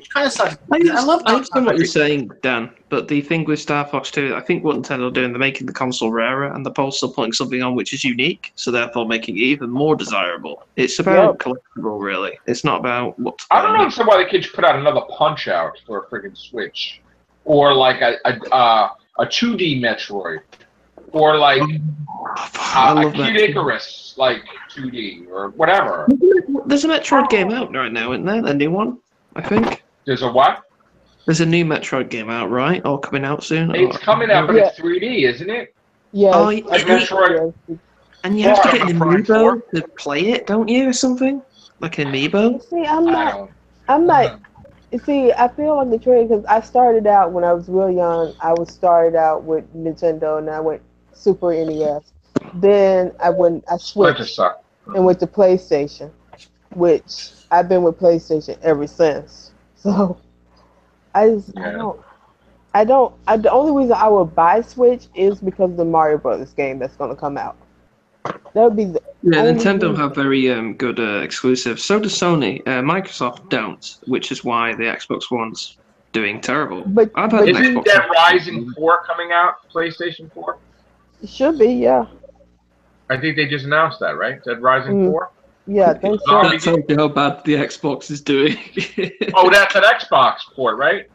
kind of sucks. I understand what you're saying, Dan, but the thing with Star Fox 2, I think what Nintendo are doing, they're making the console rarer, and they're also putting something on which is unique, so therefore making it even more desirable. It's about collectible, really. It's not about what. I don't understand why the kids put out another Punch Out for a freaking Switch, or like a 2D Metroid, or like a Kid Icarus, like 2D or whatever. There's a Metroid game out right now, isn't there? A new one, I think. There's a what? There's a new Metroid game out, right? Or coming out soon? It's coming out, but it's 3D, isn't it? Yeah. Oh, Metroid. And you have to get an amiibo to play it, don't you, or something? Like an amiibo? See, I'm not. See, I feel like the trend because I started out when I was real young. I started out with Nintendo, and I went Super NES. Then I switched and went to PlayStation, which I've been with PlayStation ever since. So the only reason I would buy Switch is because of the Mario Brothers game that's going to come out. That would be Nintendo have very good exclusives. So does Sony. Microsoft don't, which is why the Xbox One's doing terrible. But isn't Dead Rising 4 coming out? PlayStation 4? It should be, yeah. I think they just announced that, right? Dead Rising 4? Yeah, I think so. That tells you how bad the Xbox is doing. Oh, that's an Xbox port, right?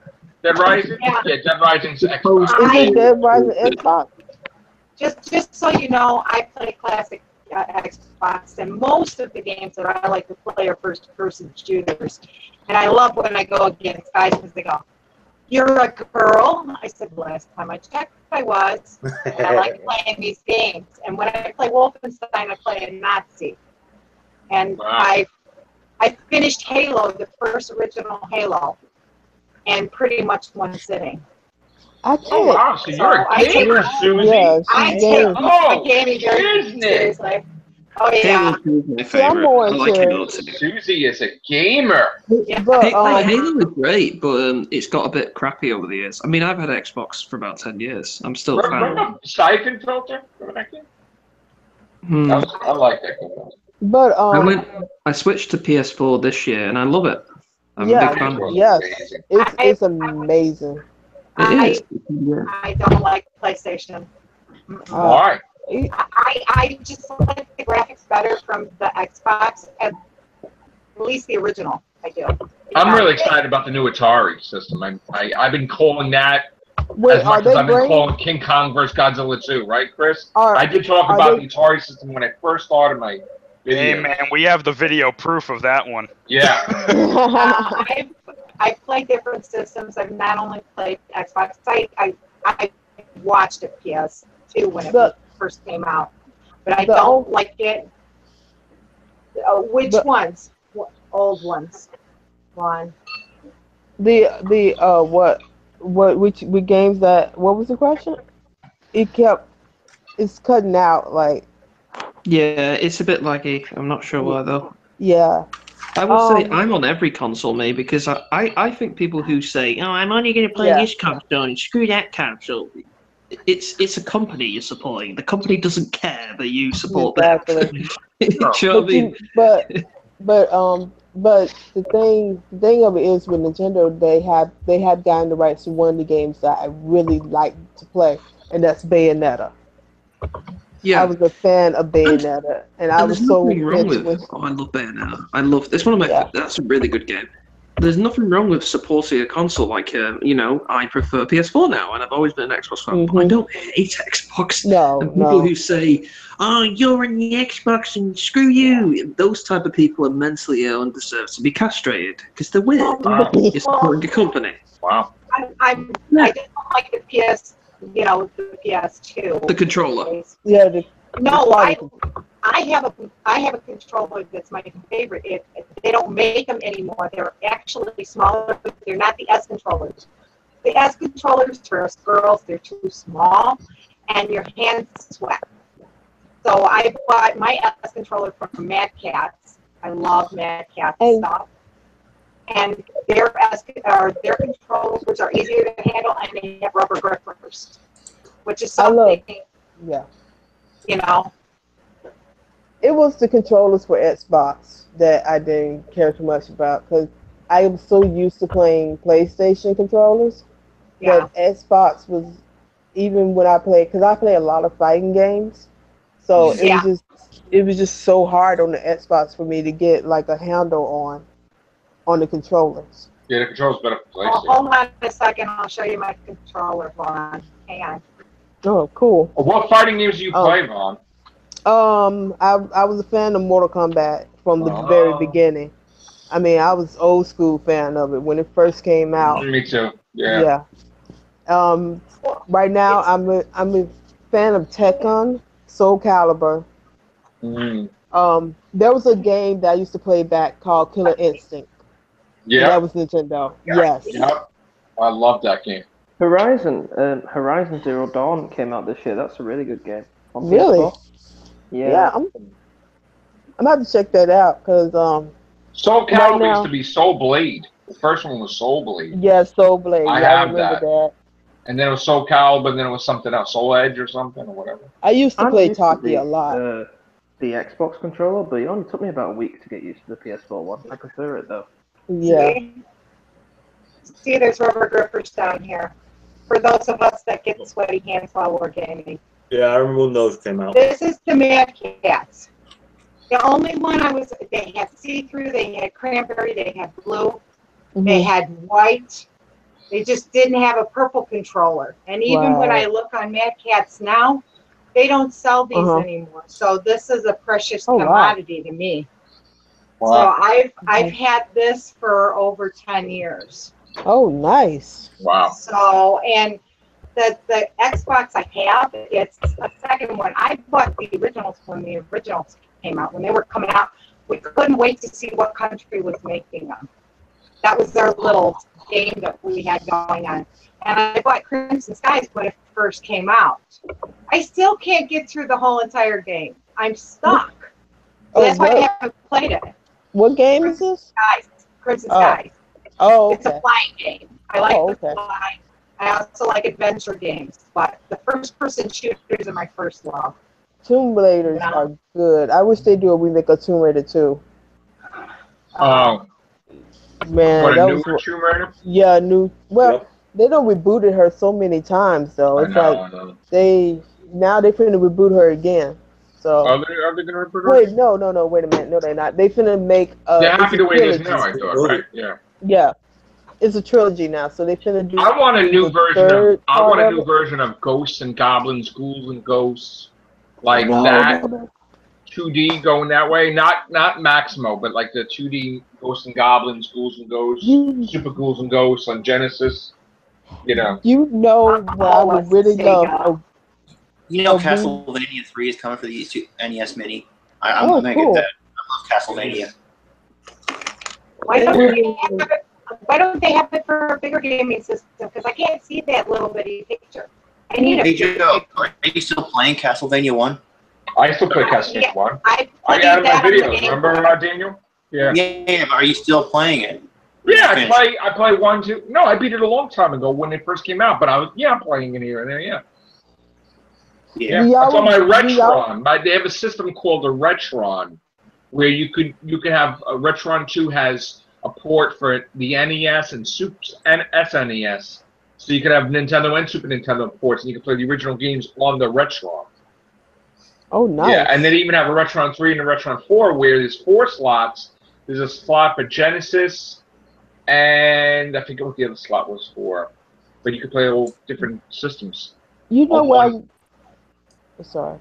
Dead Rising? Yeah, Dead Rising's Xbox. Is it Dead Rising Xbox? Just so you know, I play classic Xbox, and most of the games that I like to play are first-person shooters. And I love when I go against guys because they go, "You're a girl." I said, "Last time I checked, I was." And I like playing these games. And when I play Wolfenstein, I play a Nazi. And I finished Halo, the first original Halo, in pretty much one sitting. I can't. Oh, wow, so you're a gamer, Suzy. Yes, I take my gaming very seriously. Oh, yeah. I'm more into Suzy is a gamer. But, Halo is great, but it's got a bit crappy over the years. I mean, I've had Xbox for about 10 years. I'm still a fan. Remember Siphon Filter? I like that. But I switched to PS4 this year, and I love it. I'm yeah, a big fan. Yes, it's amazing. It is. I don't like PlayStation. Why? I just like the graphics better from the Xbox, at least the original. I do. I'm really excited about the new Atari system. I've been calling that as Wait, much as I've been calling King Kong vs. Godzilla 2, right, Chris? I did talk about the Atari system when I first started my video. Hey, man, we have the video proof of that one. Yeah. I've played different systems. I've not only played Xbox. I watched a PS2 when it first came out, but I don't like it. Which ones? Old ones. One. Which games that? What was the question? It's cutting out like. Yeah, it's a bit laggy. I'm not sure why though. Yeah. I will say I'm on every console, mate, because I think people who say, "Oh, I'm only going to play this console and screw that console," it's a company you're supporting. The company doesn't care that you support them. Do you know what I mean? But the thing of it is with Nintendo, they have gotten the rights to one of the games that I really like to play, and that's Bayonetta. Yeah, I was a fan of Bayonetta, and I was so wrong with. Oh, I love Bayonetta. I love. It's one of my. That's a really good game. There's nothing wrong with supporting a console. Like, I prefer PS4 now, and I've always been an Xbox fan. But I don't hate Xbox. And people who say, "Oh, you're on the Xbox and screw you," those type of people are mentally ill and deserve to be castrated because they're weird. You're supporting a company. Wow. I don't like the PS. The PS2. The controller. Yeah. No, I have a controller that's my favorite. they don't make them anymore. They're actually smaller, but they're not the S controllers. The S controllers for us girls, they're too small, and your hands sweat. So I bought my S controller from Mad Cats. I love Mad Cats stuff. And their controllers are easier to handle, and they have rubber grippers, which is something, you know. It was the controllers for Xbox that I didn't care too much about because I was so used to playing PlayStation controllers. Yeah. But Xbox was, even when I played, because I play a lot of fighting games, so it was just so hard on the Xbox for me to get like a handle on the controllers. Yeah, the controller's better for PlayStation. Hold on a second, I'll show you my controller, Vaughn. Hang on. Oh, cool. What fighting games do you play, Vaughn? I was a fan of Mortal Kombat from the very beginning. I mean, I was old school fan of it when it first came out. Me too. Yeah. Right now I'm a fan of Tekken, Soul Calibur. There was a game that I used to play back called Killer Instinct. Yeah. That was Nintendo. Yes. Yep. I love that game. Horizon Zero Dawn came out this year. That's a really good game. Really? PS4. Yeah. I'm gonna have to check that out because Soul Calibur used to be Soul Blade. The first one was Soul Blade. Yeah, Soul Blade. I remember that. And then it was Soul Calibur, and then it was something else, Soul Edge or something or whatever. I used to play Taki a lot. The Xbox controller, but it only took me about a week to get used to the PS4 one. I prefer it though. Yeah. See, there's rubber grippers down here for those of us that get sweaty hands while we're gaming. Yeah, I remember when those came out. This is the Mad Cats. The only one they had see-through, they had cranberry, they had blue, they had white. They just didn't have a purple controller. And even when I look on Mad Cats now, they don't sell these anymore. So this is a precious commodity to me. Wow. So I've had this for over 10 years. Oh, nice. Wow. So, and the Xbox I have, it's a second one. I bought the originals when the originals came out. When they were coming out, we couldn't wait to see what country was making them. That was their little game that we had going on. And I bought Crimson Skies when it first came out. I still can't get through the whole entire game. I'm stuck. So that's why I haven't played it. What game is this? Crimson Skies. Oh, okay. It's a flying game. I like the flying. I also like adventure games, but the first-person shooters are my first love. Tomb Raiders are good. I wish they do a remake of Tomb Raider 2. Oh. Man, what, that a was new Tomb Raider? Yeah, new. Well, they don't rebooted her so many times though. It's they finna reboot her again. So are they gonna reboot her? Wait, no, wait a minute. No, they're not. They finna make they're happy the way it is now, I thought, right? Yeah. Yeah. It's a trilogy now, so they finna do. I want a new version of Ghosts and Goblins, Ghouls and Ghosts, like that. 2D going that way, not Maximo, but like the 2D Ghosts and Goblins, Ghouls and Ghosts, Super Ghouls and Ghosts on Genesis. You know. You know what I would really love. You know, Castlevania 3 is coming for the NES Mini. I'm gonna get that. I love Castlevania. Why don't they have it for a bigger gaming system? Because I can't see that little bitty picture. I need Hey Joe, are you still playing Castlevania 1? I still play Castlevania 1. I added my videos. Remember, Daniel? Yeah. Yeah, but are you still playing it? Yeah, I play 1, 2. No, I beat it a long time ago when it first came out. But I'm playing it here and there. Yeah. Yeah. That's on my Retron. They have a system called a Retron, where you could have a Retron 2 has a port for the NES and SNES, so you could have Nintendo and Super Nintendo ports, and you can play the original games on the Retron. Oh, nice. Yeah, and they even have a Retron 3 and a Retron 4 where there's 4 slots. There's a slot for Genesis, and I forget what the other slot was for, but you could play all different systems. You know what? Sorry.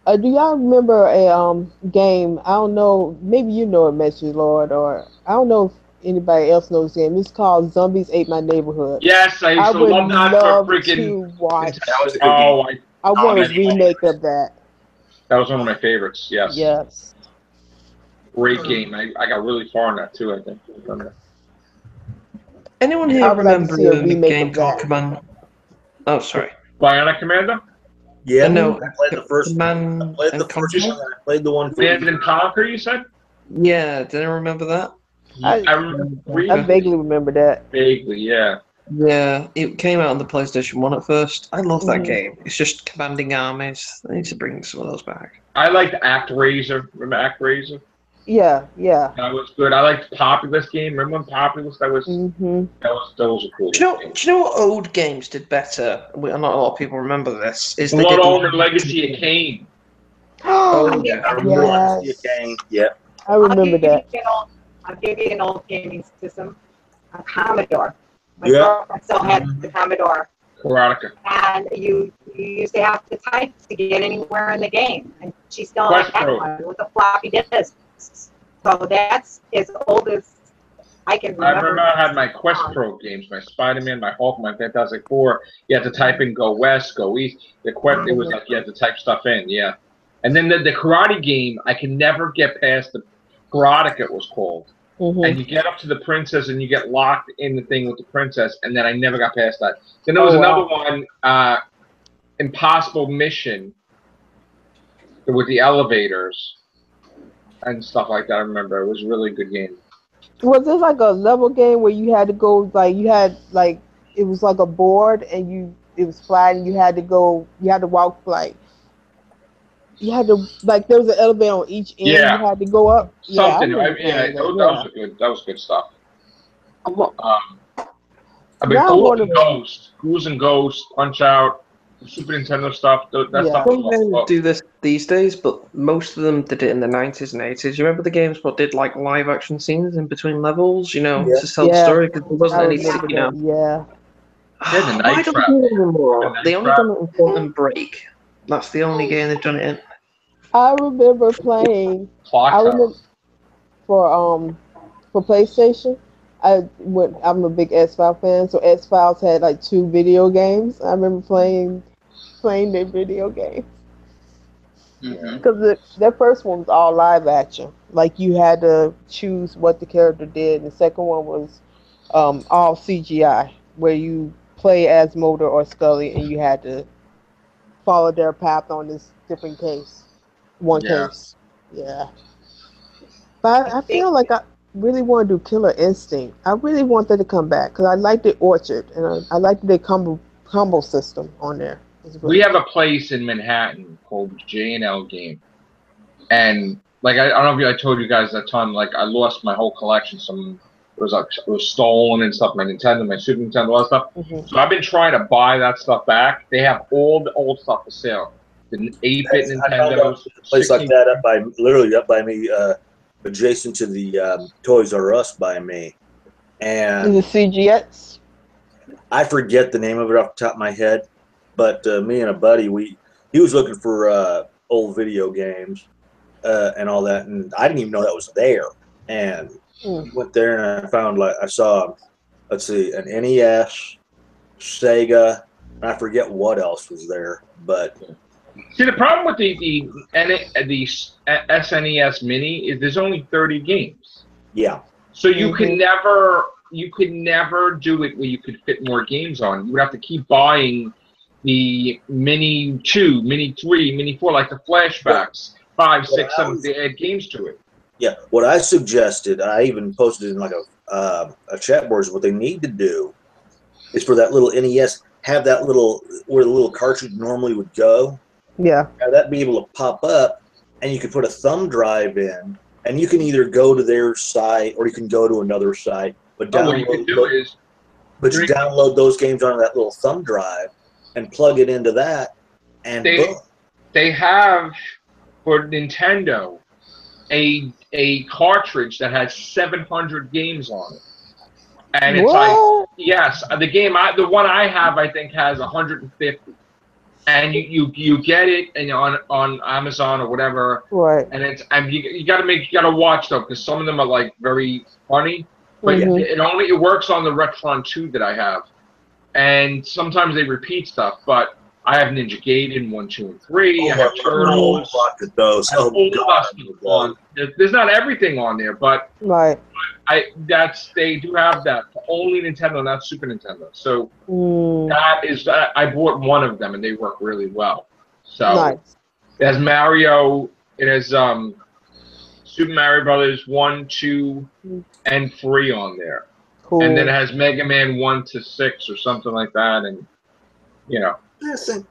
Do y'all remember a game? I don't know. Maybe you know it, Metro Lord, or I don't know if anybody else knows the game. It's called Zombies Ate My Neighborhood. Yes, I used to love that for freaking. That was a good game. I want a remake of that. That was one of my favorites. Yes. Yes. Great game. I got really far in that too, I think. Anyone I here would like to remember see a a remake game of called that. Command? Oh, sorry. Bionic Commander? Yeah, No, I played the first. I Command played the and first Conquer? one. And I played the one. Command and Conquer, you said? Yeah, did anyone remember that? I remember vaguely remember that. vaguely, yeah. Yeah, it came out on the PlayStation 1 at first. I love that Mhm. game. It's just commanding armies. They need to bring some of those back. I liked ActRaiser. Remember ActRaiser? Yeah, yeah. That was good. I liked Populous game. Remember when Populous? That was Mhm. those were cool. Do you know what old games did better? Not a lot of people remember this. Is they Blood did Owner Legacy of Kain. Oh, Yeah, I remember Yes. Legacy of Kain. Yeah. I remember that. I'll give you an old gaming system, a Commodore. My Yeah. girlfriend still had the Commodore. Karateka. And you used to have to type to get anywhere in the game. And she still Quest had Pro. one with a floppy disk. So that's as old as I can I remember. remember I had my Quest Pro games, my Spider-Man, my Hulk, my Fantastic Four. You had to type in go west, go east. The Quest, it was like you had to type stuff in, yeah. And then the karate game, I can never get past the Karateka, it was called. And you get up to the princess and you get locked in the thing with the princess, and then I never got past that. Then there was another one, Impossible Mission, with the elevators and stuff like that. I remember it was a really good game. Was this like a level game where you had to go it was like a board and it was flat and you had to walk there was an elevator on each end. Yeah. You had to go up. Something. Yeah, I remember playing That was good stuff. I mean, Now Ghouls and Ghosts, Punch Out, Super Nintendo stuff. That stuff. Some games do this these days, but most of them did it in the 90s and 80s. You remember the games what did like live action scenes in between levels? You know, to tell the story because there wasn't any. You know. Yeah. The Why don't they do it anymore? They only done it in Quantum Break. That's the only game they've done it in. I remember playing. I remember for PlayStation. I'm a big X-Files fan, so X-Files had like 2 video games. I remember playing their video games. Because their first one was all live action. Like you had to choose what the character did. And the second one was all CGI, where you play as Mulder or Scully, and you had to follow their path on this different case. Case. Yeah. But I feel like I really want to do Killer Instinct. I really want that to come back because I like the Orchard and I like the combo system on there. We have a place in Manhattan called J&L Game, and like I don't know if I told you guys that time. Like I lost my whole collection. It was stolen and stuff. My Nintendo, my Super Nintendo, all that stuff. So I've been trying to buy that stuff back. They have all the old stuff for sale. The 8-bit Nintendos. A place like that literally up by me, adjacent to the Toys R Us by me. And the CGX? I forget the name of it off the top of my head, but me and a buddy, he was looking for old video games and all that, and I didn't even know that was there. And we went there and I saw, let's see, an NES, Sega, and I forget what else was there, but. See, the problem with the SNES Mini is there's only 30 games. Yeah. So you could never do it where you could fit more games on. You would have to keep buying the Mini 2, Mini 3, Mini 4, like the flashbacks, 5, 6, 7. They add games to it. Yeah. What I suggested, I even posted in like a chat board, is what they need to do is for that little NES, have that where the little cartridge normally would go. Yeah. Have that be able to pop up, and you can put a thumb drive in, and you can either go to their site or you can go to another site. But what you can do is, you download those games on that little thumb drive and plug it into that, and boom. They have for Nintendo a cartridge that has 700 games on it, and it's like yes, the one I have I think has 150. And you get it and on Amazon or whatever, right? And you gotta watch though because some of them are like very funny, but it works on the Retron 2 that I have, and sometimes they repeat stuff. But I have Ninja Gaiden 1, 2, and 3. I have Turtles. Those. Oh, God. There's not everything on there, but Right. they do have that for only Nintendo, not Super Nintendo. So that is I bought one of them and they work really well. So Nice. it has Mario. It has Super Mario Brothers 1, 2, and 3 on there. Cool. And then it has Mega Man 1 to 6 or something like that, and you know. Interesting.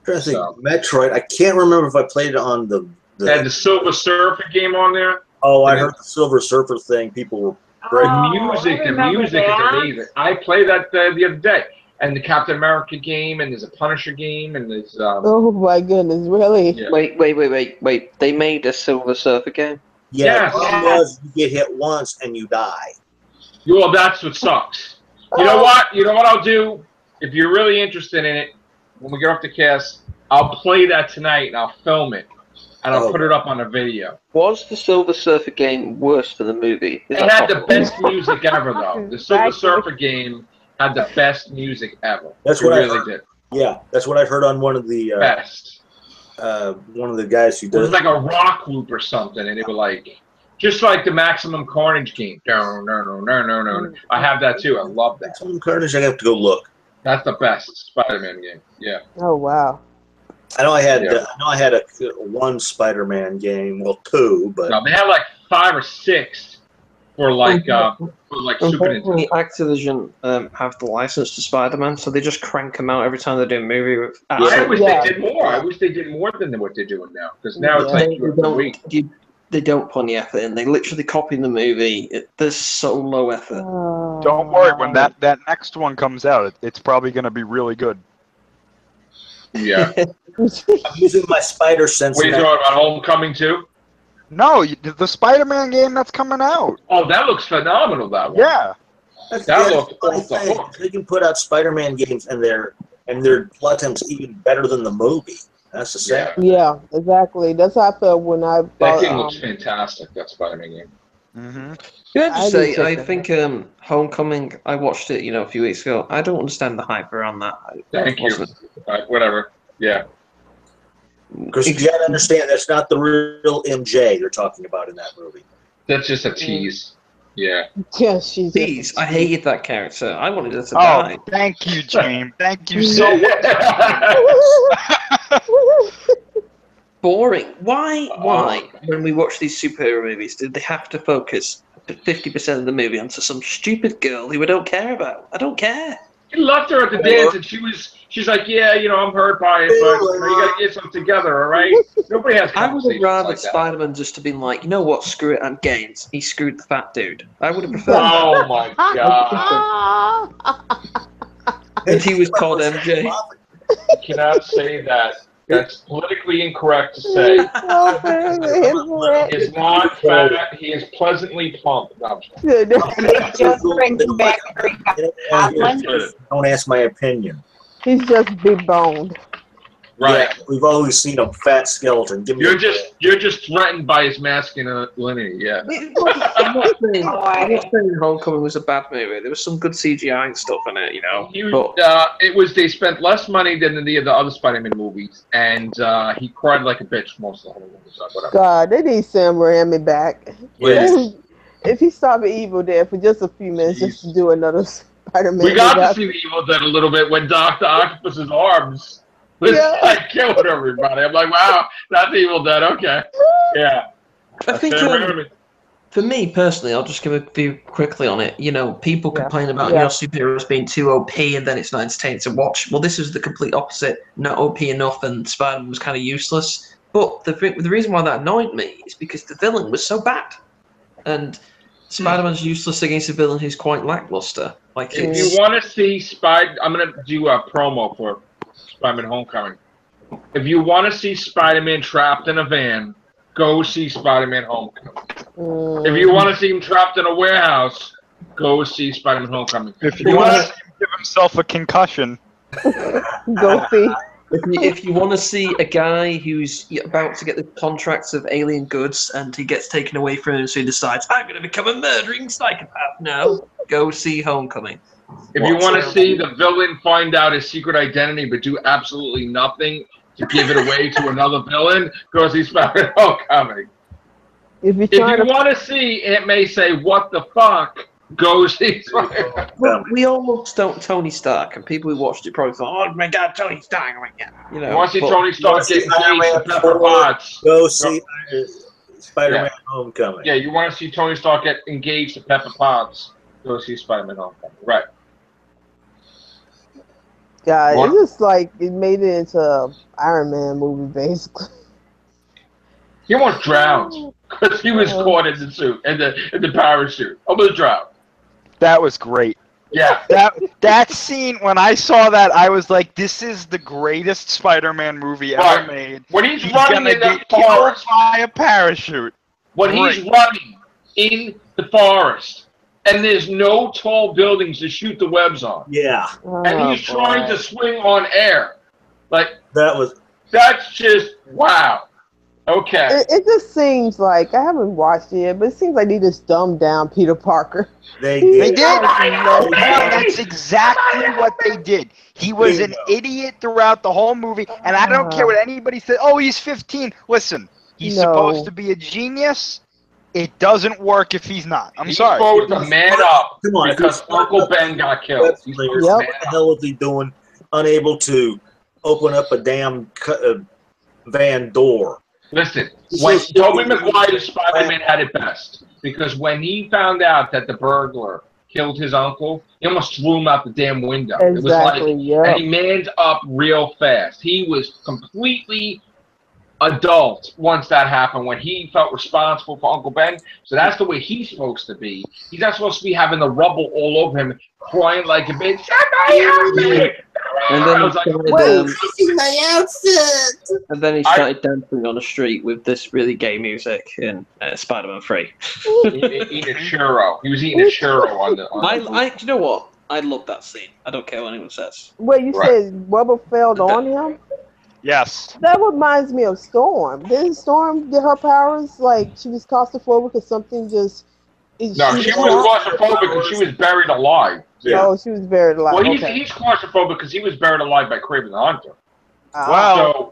Metroid. I can't remember if I played it on the. They had the Silver Surfer game on there. Oh, I heard the Silver Surfer thing. People were great. The music is amazing. I played that the other day. And the Captain America game, and there's a Punisher game, and there's. Oh my goodness! Really? Yeah. Wait! They made a Silver Surfer game. Yeah, the problem was you get hit once and you die. Well, that's what sucks. You know what? You know what I'll do? If you're really interested in it, when we get off the cast, I'll play that tonight and I'll film it. And I'll put it up on a video. Was the Silver Surfer game worse than the movie? It had the best music ever, though. The Silver Surfer game had the best music ever. That's what I really heard. Did. Yeah, that's what I heard on one of the best. One of the guys who did. It was like a rock loop or something, and it was like just like the Maximum Carnage game. No. I have that too. I love that. Maximum Carnage. I have to go look. That's the best Spider-Man game. Yeah. Oh wow. I know I had a one Spider-Man game, well, two, but no, they had like 5 or 6 for like Super Nintendo. Activision have the license to Spider-Man, so they just crank them out every time they do a movie. With I wish they did more. I wish they did more than what they're doing now, because now it's like they don't put any effort in. They literally copy the movie. There's so low effort. Don't worry, when that next one comes out, it's probably going to be really good. Yeah. I'm using my spider sense. What are you talking about, Homecoming too? No, the Spider-Man game that's coming out. Oh, that looks phenomenal, that one. Yeah. That looks off the hook. They can put out Spider-Man games and their plot attempts even better than the movie. That's the same. Yeah, exactly. That's how I felt when I bought, that game looks fantastic, that Spider-Man game. Mm-hmm. Can I just say, I think Homecoming, I watched it, a few weeks ago. I don't understand the hype around that. Thank you. Whatever. Yeah. Because you got to understand, that's not the real MJ you're talking about in that movie. That's just a tease. Yeah. Yes, she's tease. I hated that character. I wanted her to die. Thank you, James. Thank you so much. Boring. Why, when we watch these superhero movies, did they have to focus 50% of the movie onto some stupid girl who I don't care about? I don't care. He loved her at the dance, and she's like, yeah, I'm hurt by it, but you got to get something together, all right? Nobody has I would have rather like Spider-Man just to been like, you know what, screw it, I'm games. He screwed the fat dude. I would have preferred Oh, my God. And he was called MJ. You cannot say that. That's politically incorrect to say. He's not fat. He is pleasantly plump. No, just brings back Don't ask my opinion. He's just big boned. Right. Yeah, we've always seen a fat skeleton. You're just threatened by his masculinity. Yeah. I'm not saying Homecoming was a bad movie. There was some good CGI and stuff in it, They spent less money than the other Spider-Man movies, and he cried like a bitch most of the whole movie. So whatever. God, they need Sam Raimi back. Yes. If he stopped Evil Dead for just a few minutes, just to do another Spider-Man. We got to see the Evil Dead a little bit when Dr. Octopus's arms was like killing everybody. I'm like, wow, that's Evil Dead. Okay. Yeah. I think for me personally, I'll just give a view quickly on it. People complain about superheroes being too OP and then it's not entertaining to watch. Well, this is the complete opposite. Not OP enough and Spider-Man was kind of useless. But the reason why that annoyed me is because the villain was so bad. And Spider-Man's useless against a villain who's quite lackluster. If you want to see I'm going to do a promo for Spider-Man Homecoming. If you want to see Spider-Man trapped in a van, go see Spider-Man Homecoming. If you want to see him trapped in a warehouse, go see Spider-Man Homecoming. If you want to see him give himself a concussion, go see. If you want to see a guy who's about to get the contracts of alien goods and he gets taken away from him, so he decides, I'm going to become a murdering psychopath now, go see Homecoming. If you want to see the villain find out his secret identity but do absolutely nothing to give it away to another villain, go see Spider-Man Homecoming. If you want to see Aunt May say, "What the fuck?" go see Spider-Man. Well, we all love Tony Stark, and people who watched it probably thought, "Oh my God, Tony Stark!" You know, you want to see Tony Stark get engaged to Pepper Potts? Go see Spider-Man Homecoming. Yeah, you want to see Tony Stark get engaged to Pepper Potts? Go see Spider-Man Homecoming. Right. Yeah, it's just like it made it into an Iron Man movie, basically. He almost drowned because he was caught in the suit, in the parachute. Almost drowned. That was great. Yeah. That scene, when I saw that, I was like, this is the greatest Spider-Man movie ever made. When he's running in the killed forest. by a parachute. When he's running in the forest, and there's no tall buildings to shoot the webs on. Yeah. And he's trying to swing on air. Like, that's just, wow. Okay. It just seems like, I haven't watched it yet, but it seems like they just dumbed down Peter Parker. They did. That's exactly what they did. He was an idiot throughout the whole movie, and I don't care what anybody said. Oh, he's 15. Listen, he's supposed to be a genius. It doesn't work if he's not. I'm sorry. He's supposed to man up Come on, because Uncle Ben got killed. What the hell was he doing? Unable to open up a damn van door. Listen, when Tobey Maguire's Spider-Man had it best, because when he found out that the burglar killed his uncle, he almost threw him out the damn window. Exactly, it was like, and he manned up real fast. He was completely adult once that happened, when he felt responsible for Uncle Ben. So that's the way he's supposed to be. He's not supposed to be having the rubble all over him, crying like a bitch. Somebody help me! And then And then he started dancing on the street with this really gay music in Spider-Man 3. Eating a churro. He was eating a churro on the. Do you know what? I love that scene. I don't care what anyone says. Wait, you said rubber fell on him? Yes. That reminds me of Storm. Didn't Storm get her powers like she was claustrophobic or something? No, she was claustrophobic because she was buried alive. Yeah. Oh, she was buried alive. Well, he's claustrophobic because he was buried alive by Kraven the Hunter. Well,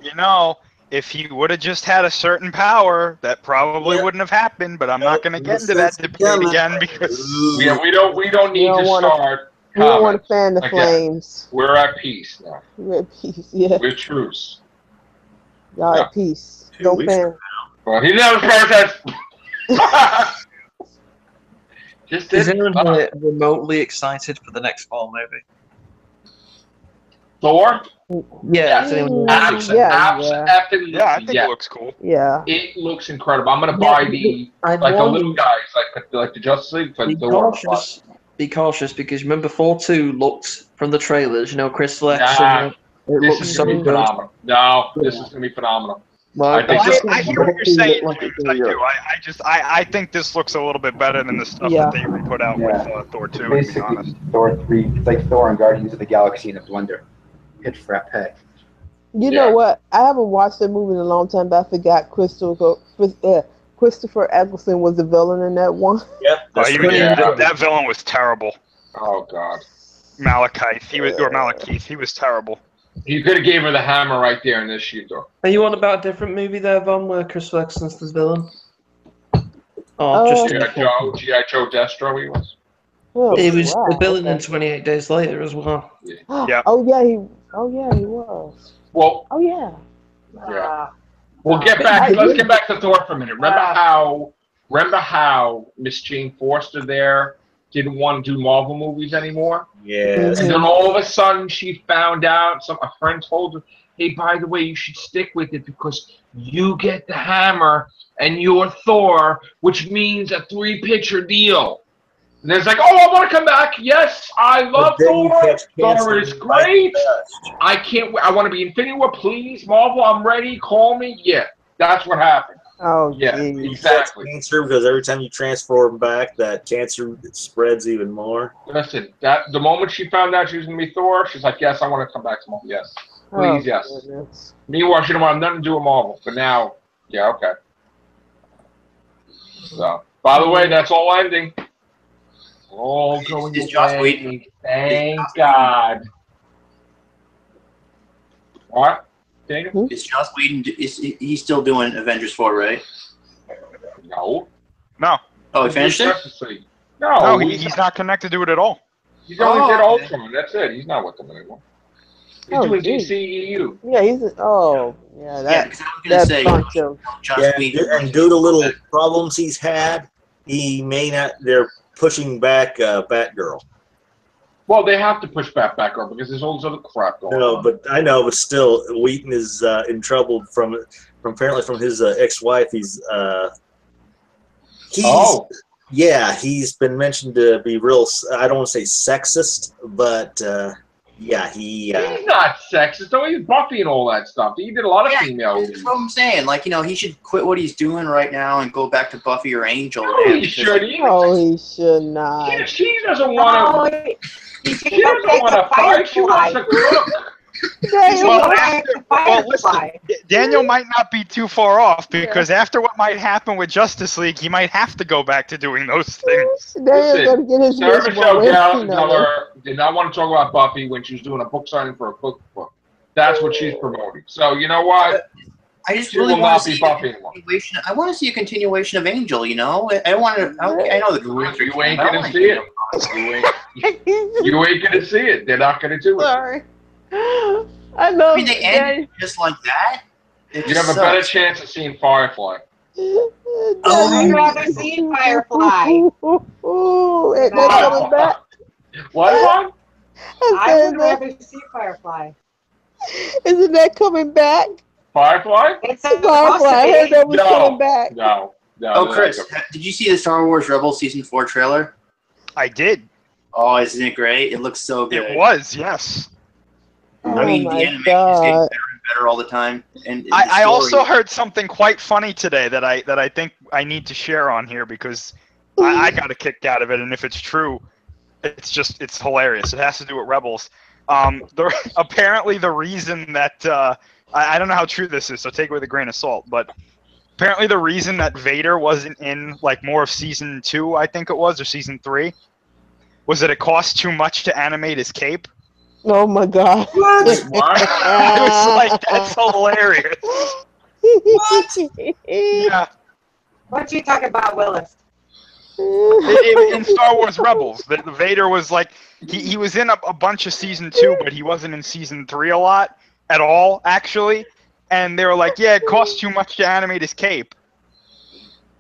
if he would have just had a certain power, that probably wouldn't have happened. But I'm not going to get into that debate again because we don't need to start. We don't want to fan the flames. We're at peace now. We're at peace. Yeah. We're truce. Y'all at peace. Don't fan. Well, he never protest. Is anyone here remotely excited for the next Thor movie? Thor? Yeah. I think it looks cool. Yeah. It looks incredible. I'm gonna buy the little guys, like the Justice League for Thor. Be cautious because remember Thor 2 looked from the trailers, Crystal X. This is gonna be phenomenal. No, this is gonna be phenomenal. Well, I hear what you're saying. I think this looks a little bit better than the stuff that they put out with Thor 2. Basically, to be honest. Thor 3, it's like Thor and Guardians of the Galaxy in a blender. Pitch frappe. You know what? I haven't watched that movie in a long time, but I forgot Christopher Eccleston was the villain in that one. Yeah, that villain was terrible. Oh God. Malekith. He was terrible. You could have gave her the hammer right there in this shoot, though. Are you on about a different movie there, Von, where Chris Eccleston's the villain? G.I. Joe Destro he was. He was the villain in 28 Days Later as well. Yeah. Oh yeah, he was. Well. Oh yeah. Yeah. Let's get back to Thor for a minute. Remember how Miss Jane Foster there didn't want to do Marvel movies anymore? Yeah. And then all of a sudden she found out, a friend told her, hey, by the way, you should stick with it because you get the hammer and you're Thor, which means a 3-picture deal. And it's like, oh, I want to come back. Yes, I love Thor. Thor is great. I can't wait. I want to be Infinity War. Please, Marvel, I'm ready. Call me. Yeah, that's what happened. Oh, yeah, geez. exactly. Cancer, because every time you transform back, that cancer spreads even more. Listen, the moment she found out she was going to be Thor, she's like, yes, I want to come back to Marvel. Yes. Please, yes. Goodness. Meanwhile, she didn't want nothing to do with Marvel. But now, yeah, okay. So, by the way, that's all ending. All going Is Joss away. Whedon? Thank God. What? Daniel? Is Joss Whedon? Is he still doing Avengers 4? Right? No. No. Oh, he finished it. No, he's not connected to it at all. He's only did Ultron. That's it. He's not with them anymore. He's doing DCEU. Yeah, he's that. Because I was gonna say, bunch of and due to little problems he's had, he may not. They're pushing back Batgirl. Well, they have to push back Batgirl because there's all this other crap going on. But still, Wheaton is in trouble from apparently from his ex-wife. He's been mentioned to be real. I don't want to say sexist, but he's not sexist. Though he's Buffy and all that stuff. He did a lot of female. That's what I'm saying. Like, he should quit what he's doing right now and go back to Buffy or Angel. No, he should. He should not. She doesn't want to. She doesn't want to fight. She wants to cook. Listen, Daniel might not be too far off because after what might happen with Justice League, he might have to go back to doing those things. Sarah Michelle Gellar did not want to talk about Buffy when she was doing a book signing for a cookbook. That's what she's promoting. So you know what? I just she really will want not to be see Buffy anymore. I want to see a continuation of Angel. I want to. I know the you ain't gonna see it. You ain't gonna see it. They're not gonna do it. Sorry. I know. I mean, they end just like that. You have a better chance of seeing Firefly. I'd rather see Firefly. Is that coming back? What? I would rather see Firefly. Isn't that coming back? Firefly? It's Firefly. I heard that was coming back. No. Oh, Chris, did you see the Star Wars Rebels Season 4 trailer? I did. Oh, isn't it great? It looks so good. It was, yes. I mean, the animation is getting better and better all the time. And I also heard something quite funny today that I think I need to share on here because I got a kick out of it, and if it's true, it's hilarious. It has to do with Rebels. Apparently, the reason that I don't know how true this is, so take it with a grain of salt, but apparently the reason that Vader wasn't in more of Season 2, I think it was, or Season 3, was that it cost too much to animate his cape. Oh my God! What? I was like, that's hilarious. What? Yeah. What you talking about, Willis? In Star Wars Rebels, the Vader was he was in a bunch of Season 2, but he wasn't in Season 3 a lot at all, actually. And they were like, yeah, it costs too much to animate his cape.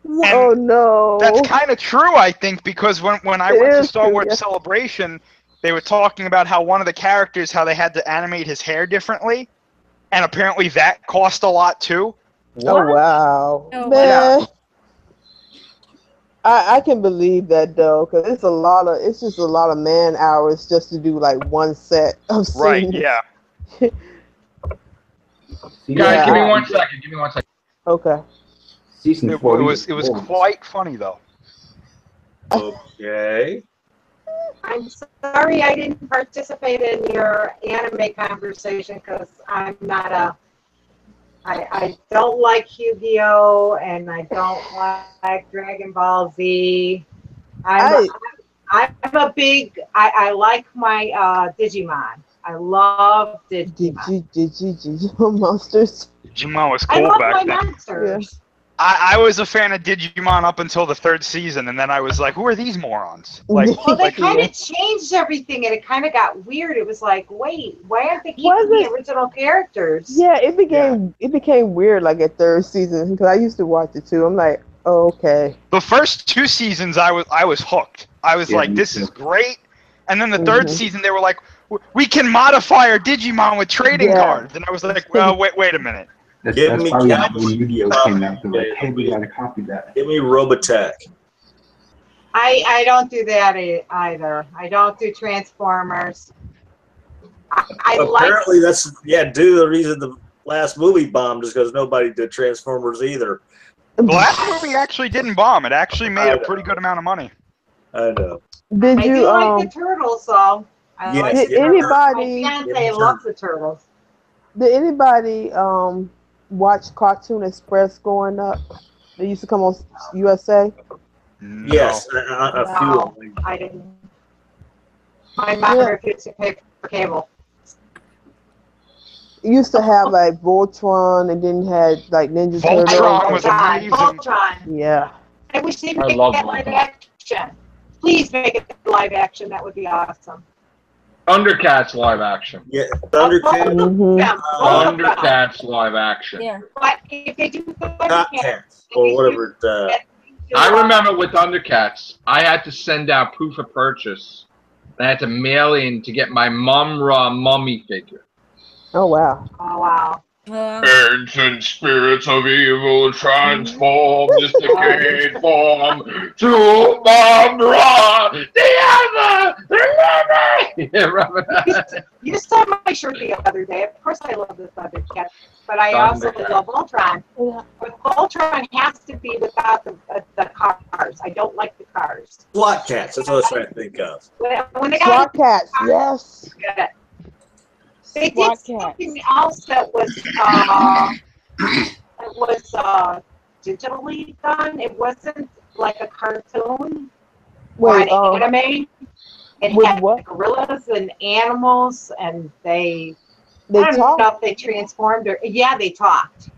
And oh no! That's kind of true, I think, because when I went to Star Wars Celebration, they were talking about how one of the characters, how they had to animate his hair differently, and apparently that cost a lot too. Oh wow, Oh, man! wow. I can believe that though, because it's just a lot of man hours just to do one set of scenes. Right? Yeah. Guys, give me 1 second. Give me 1 second. Okay. Season It 4. was quite funny though. Okay. I'm sorry I didn't participate in your anime conversation because I'm not I don't like Yu-Gi-Oh! And I don't like Dragon Ball Z. I like my Digimon. I love Digimon. Digimon monsters. Digimon was I cool love back my then. monsters. I was a fan of Digimon up until the 3rd season, and then I was like, who are these morons? Well, they kind of changed everything, and it kind of got weird. It was like, wait, why aren't they keeping the original characters? Yeah, it became weird at 3rd season because I used to watch it too. I'm like, oh, okay. The first 2 seasons, I was hooked. I was like, this is great. And then the 3rd season, they were like, we can modify our Digimon with trading cards. And I was like, well, wait a minute. That's probably when Yu-Gi-Oh! Came out. They're like, hey, we gotta copy that. Give me Robotech. I don't do that either. I don't do Transformers. Apparently, that's due to the reason the last movie bombed is because nobody did Transformers either. The last movie actually didn't bomb. It actually made a pretty good amount of money. I know. Did I you do like the turtles, so did anybody? My fiance loves the turtles. Did anybody watch Cartoon Express growing up? They used to come on USA. Yes, a few. No, I didn't. My mom refused to pay for cable. It used to have like Voltron, and then had like Ninja Turtles. Voltron was amazing. Voltron. Yeah. I wish they'd I make love that live Voltron. action. Please make it live action. That would be awesome. Thundercats live action. Yeah, Thundercats. Thundercats live action. Yeah. But if they do Not cats or whatever. I remember with Thundercats, I had to send out proof of purchase. I had to mail in to get my Mum-Ra mummy figure. Oh wow. Oh wow. Ancient spirits of evil transform this decayed form to Mum-Ra, the other, remember that? You saw my shirt the other day. Of course, I love the Thundercats, but I also love Voltron. But Voltron has to be without the cars. I don't like the cars. SWAT cats. That's what I was trying to think of. When they SWAT cats. Yes. Good. They did something else that was digitally done. It wasn't like a cartoon or an anime. It had gorillas and animals, and I don't know if they transformed or they talked.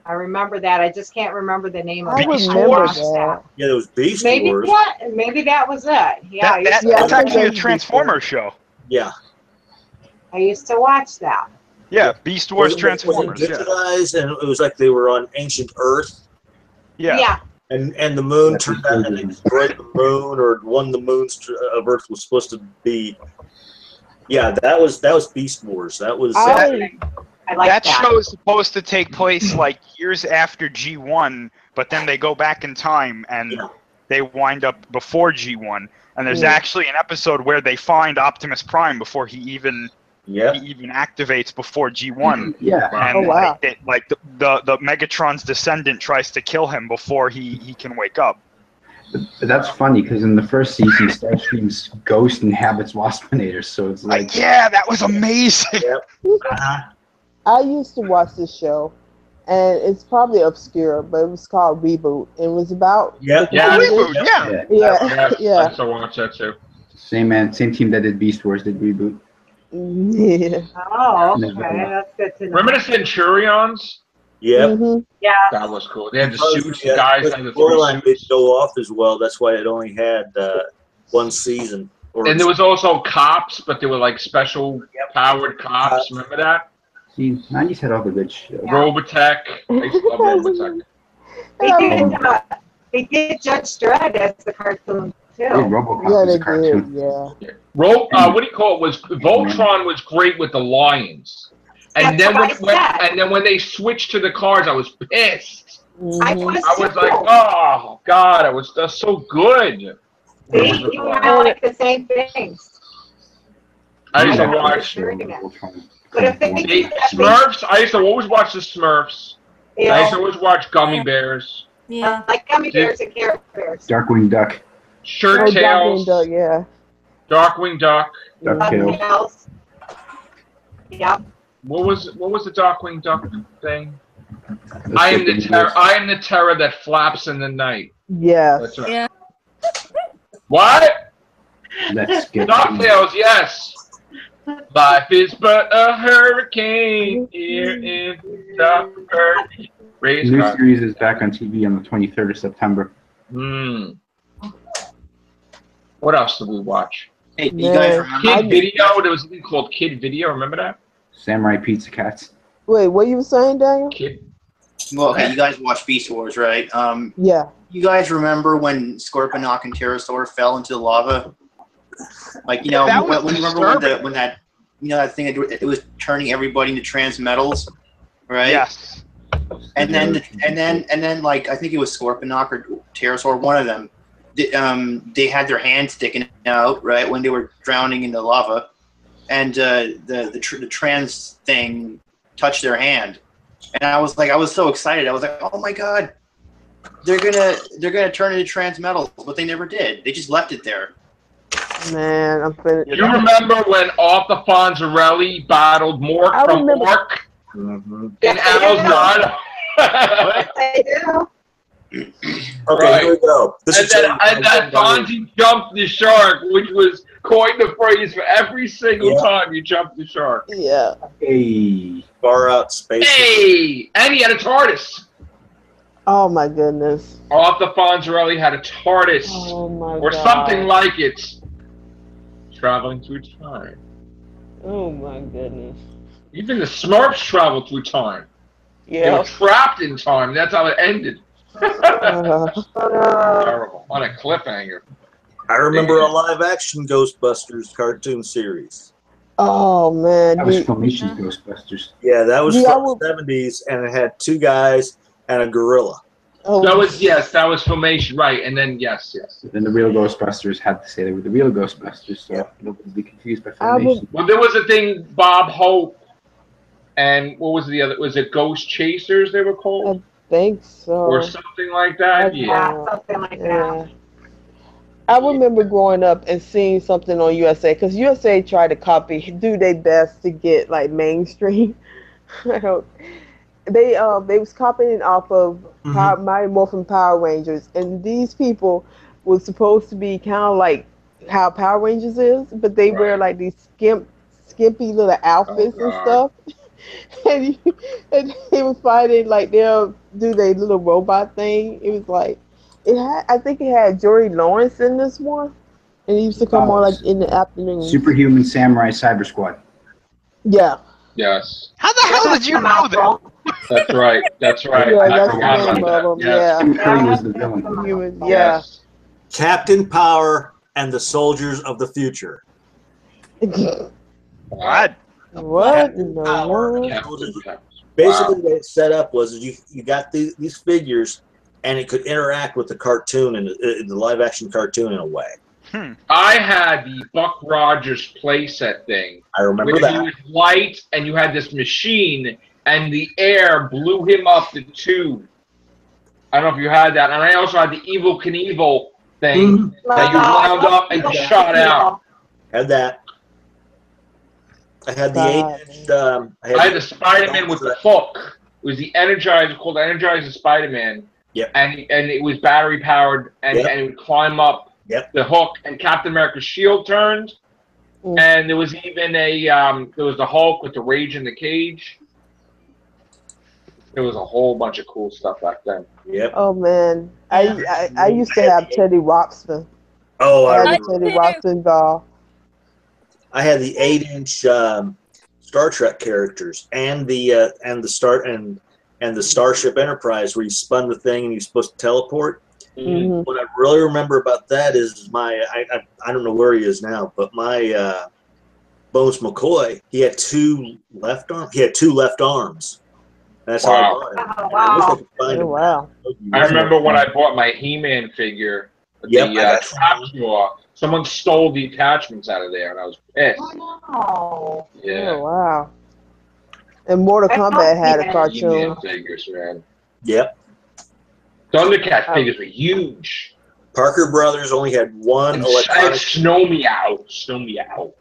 I remember that. I just can't remember the name of it. Beast Wars. Yeah, it was Beast Wars. Maybe that was it. Yeah, that's actually a Transformers show. Yeah. I used to watch that. Yeah, Beast Wars Transformers. Was it digitized, and it was like they were on ancient Earth. Yeah. And the moon turned out, and they destroyed the moon, or one of the moons of Earth was supposed to be. Yeah, that was Beast Wars. That was. I like that show is supposed to take place like years after G1, but then they go back in time and they wind up before G1. And there's actually an episode where they find Optimus Prime before he even activates before G1. Yeah. And the Megatron's descendant tries to kill him before he can wake up. But that's funny because in the first season, Starscream's ghost inhabits Waspinator, so it's like yeah, that was amazing. I used to watch this show, and it's probably obscure, but it was called Reboot. It was about Reboot. Yeah. I still watch that too. Same team that did Beast Wars did Reboot. Yeah. Oh, okay, that's good to know. Remember the Centurions? Yeah. Yeah. That was cool. They had the suits, the guys had the storyline didn't go off as well. That's why it only had one season. And there was also cops, but they were like special powered cops. Remember that? See, 90s had all the good shit. Robotech. I used to love Robotech. They did Judge Dredd as the cartoon too. RoboCop was a cartoon. What do you call it? Voltron was great with the lions. And then when they switched to the cars, I was pissed. I was like, oh God, it was just so good. You and I like the same things. I used to watch Smurfs. I used to always watch the Smurfs. Yeah. I used to always watch Gummy Bears. Yeah. Like Gummy Bears and Care Bears. Darkwing Duck. Shirt Tails. Darkwing Duck. DuckTales. Yeah. What was the Darkwing Duck thing? I am the terror that flaps in the night. Yeah. That's right. Yeah. What? Let's get DuckTales, yes. Life is but a hurricane here in the hurricane. The new series is back on TV on the 23rd of September. What else did we watch? Hey, you guys remember? Kid Video. There was something called Kid Video. Remember that? Samurai Pizza Cats. Wait, what you were saying, Daniel? Well, okay, you guys watch Beast Wars, right? Yeah. You guys remember when Scorponok and Pterosaur fell into the lava? Like, you know, when you remember when that that thing, it was turning everybody into transmetals, right? Yes. And then like I think it was Scorponok or Pterosaur, one of them. They had their hand sticking out, right, when they were drowning in the lava, and the trans thing touched their hand, and I was so excited. I was like, oh my god, they're gonna turn into transmetals, but they never did. They just left it there. Man, I'm finished. You remember when Arthur Fonzarelli battled Mork from Mork in Al's Nod? I do. Okay, Right. here we go. This is and that Fonzie jumped the shark, which was coined the phrase for every single time you jumped the shark. Yeah. Hey. Far out space. Hey! And he had a TARDIS. Oh my goodness. Arthur Fonzarelli had a TARDIS. Oh my or God. something like it. Traveling through time. Oh my goodness. Even the Smurfs traveled through time. They Yeah. were trapped in time. That's how it ended. Terrible. On a cliffhanger. I remember a live-action Ghostbusters cartoon series. Oh man. That was Filmation's Ghostbusters. Yeah, that was Yeah, from the 70s, and it had two guys and a gorilla. Oh. That was Filmation, right? And then yes. But then the real Ghostbusters had to say they were the real Ghostbusters, so nobody would be confused by Filmation. Well, there was a thing, Bob Hope, and what was the other? Was it Ghost Chasers? They were called. I think so. Or something like that. Yeah, something like that. I remember growing up and seeing something on USA because USA tried to do their best to get like mainstream. They was copying off of Mighty Morphin Power Rangers, and these people were supposed to be kind of like how Power Rangers is, but they wear like these skimpy little outfits and stuff. And they was fighting like they'll do their little robot thing. It was like I think it had Jory Lawrence in this one, and he used to come on like in the afternoon. Superhuman Samurai Cyber Squad. Yeah. Yes. How the hell did you know that? That's right. That's right. Yeah, I that's forgot the name about of that. them. Yeah. Tim Curry was the villain. Yeah. Captain Power and the Soldiers of the Future. What? What? Basically, what it set up was you got these figures, and it could interact with the cartoon and the live-action cartoon in a way. I had the Buck Rogers playset thing. I remember where that. He was light, and you had this machine, and the air blew him up the tube. I don't know if you had that. And I also had the Evil Knievel thing that you wound up and shot out. Had that. I had the 8-inch. I had the Spider-Man with the hook. It was the Energizer, called Energizer Spider-Man. Yep. And it was battery powered, and it would climb up the hook, and Captain America's shield turned. And there was even there was the Hulk with the Rage in the Cage. There was a whole bunch of cool stuff back then. Yep. Oh man, I used to have Teddy Ruxpin. Oh, I had the Teddy Ruxpin doll. I had the 8-inch Star Trek characters and the Starship Enterprise, where you spun the thing and you're supposed to teleport. What I really remember about that is I don't know where he is now, but my Bones McCoy, he had two left arms. He had two left arms. That's how I bought him. Oh, wow. I remember when I bought my He-Man figure, the trap jaw, someone stole the attachments out of there, and I was pissed. Oh, Yeah. Oh wow. And Mortal Kombat had a cartoon. He-Man figures, man. Yep. Thundercat figures were huge. Parker Brothers only had one electronic. Snow Meow. Snow Meow.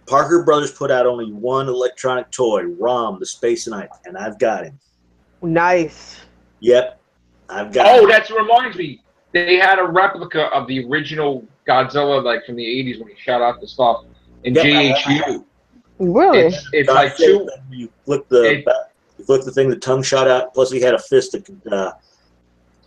Parker Brothers put out only one electronic toy, Rom, the Space Knight, and I've got him. Nice. Yep, I've got him. Oh, that reminds me. They had a replica of the original Godzilla, like from the 80s when he shot out the stuff in JHU. Really? It's like two. You flip the thing, the tongue shot out. Plus, he had a fist that could.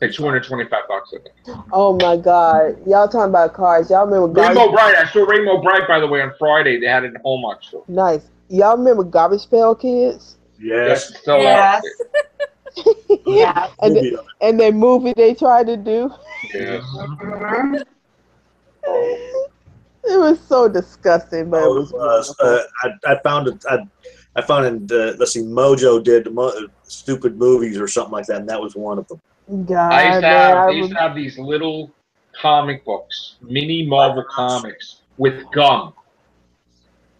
Like $225, I think. Oh my God! Y'all talking about cars? Y'all remember Rainbow Bright? I saw Rainbow Bright, by the way, on Friday. They had it in Hallmark store. Nice. Y'all remember Garbage Pail Kids? Yes. Still out there. Yeah. And that movie they tried to do. Yes. It was so disgusting, but it was. I found it. I found it. Let's see, Mojo did stupid movies or something like that, and that was one of them. God, I used to have these little comic books, mini Marvel comics with gum,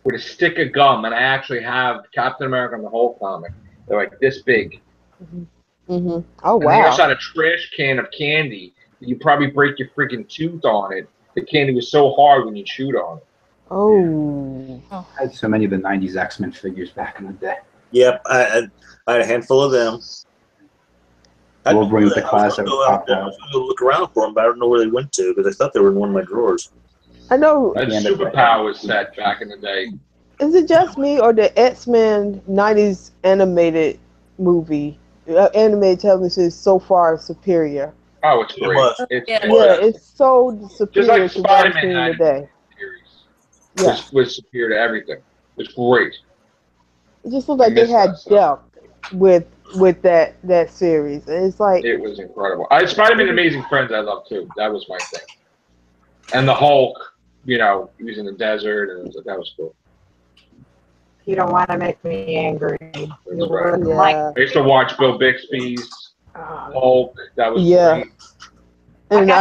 with a stick of gum, and I actually have Captain America and the whole comic. They're like this big. Oh And wow! they also had a trash can of candy. You probably break your freaking tooth on it. The candy was so hard when you chewed on it. Oh. I had so many of the 90s X-Men figures back in the day. Yep, I had a handful of them. Wolverine with the class I was going to look around for them, but I don't know where they went to because I thought they were in one of my drawers. I know. That Superpower set back in the day. Is it just me or the X-Men 90s animated movie, animated television is so far superior? Oh, it's great. It's so superior just to like what I'm Spider-Man seeing today. Was superior to everything. It's great. It just looked like they had depth with that series. And it's like it was incredible. Spider-Man Amazing Friends I love too. That was my thing. And the Hulk, you know, he was in the desert and that was cool. You don't want to make me angry. I used to watch Bill Bixby's Hulk. That was great. And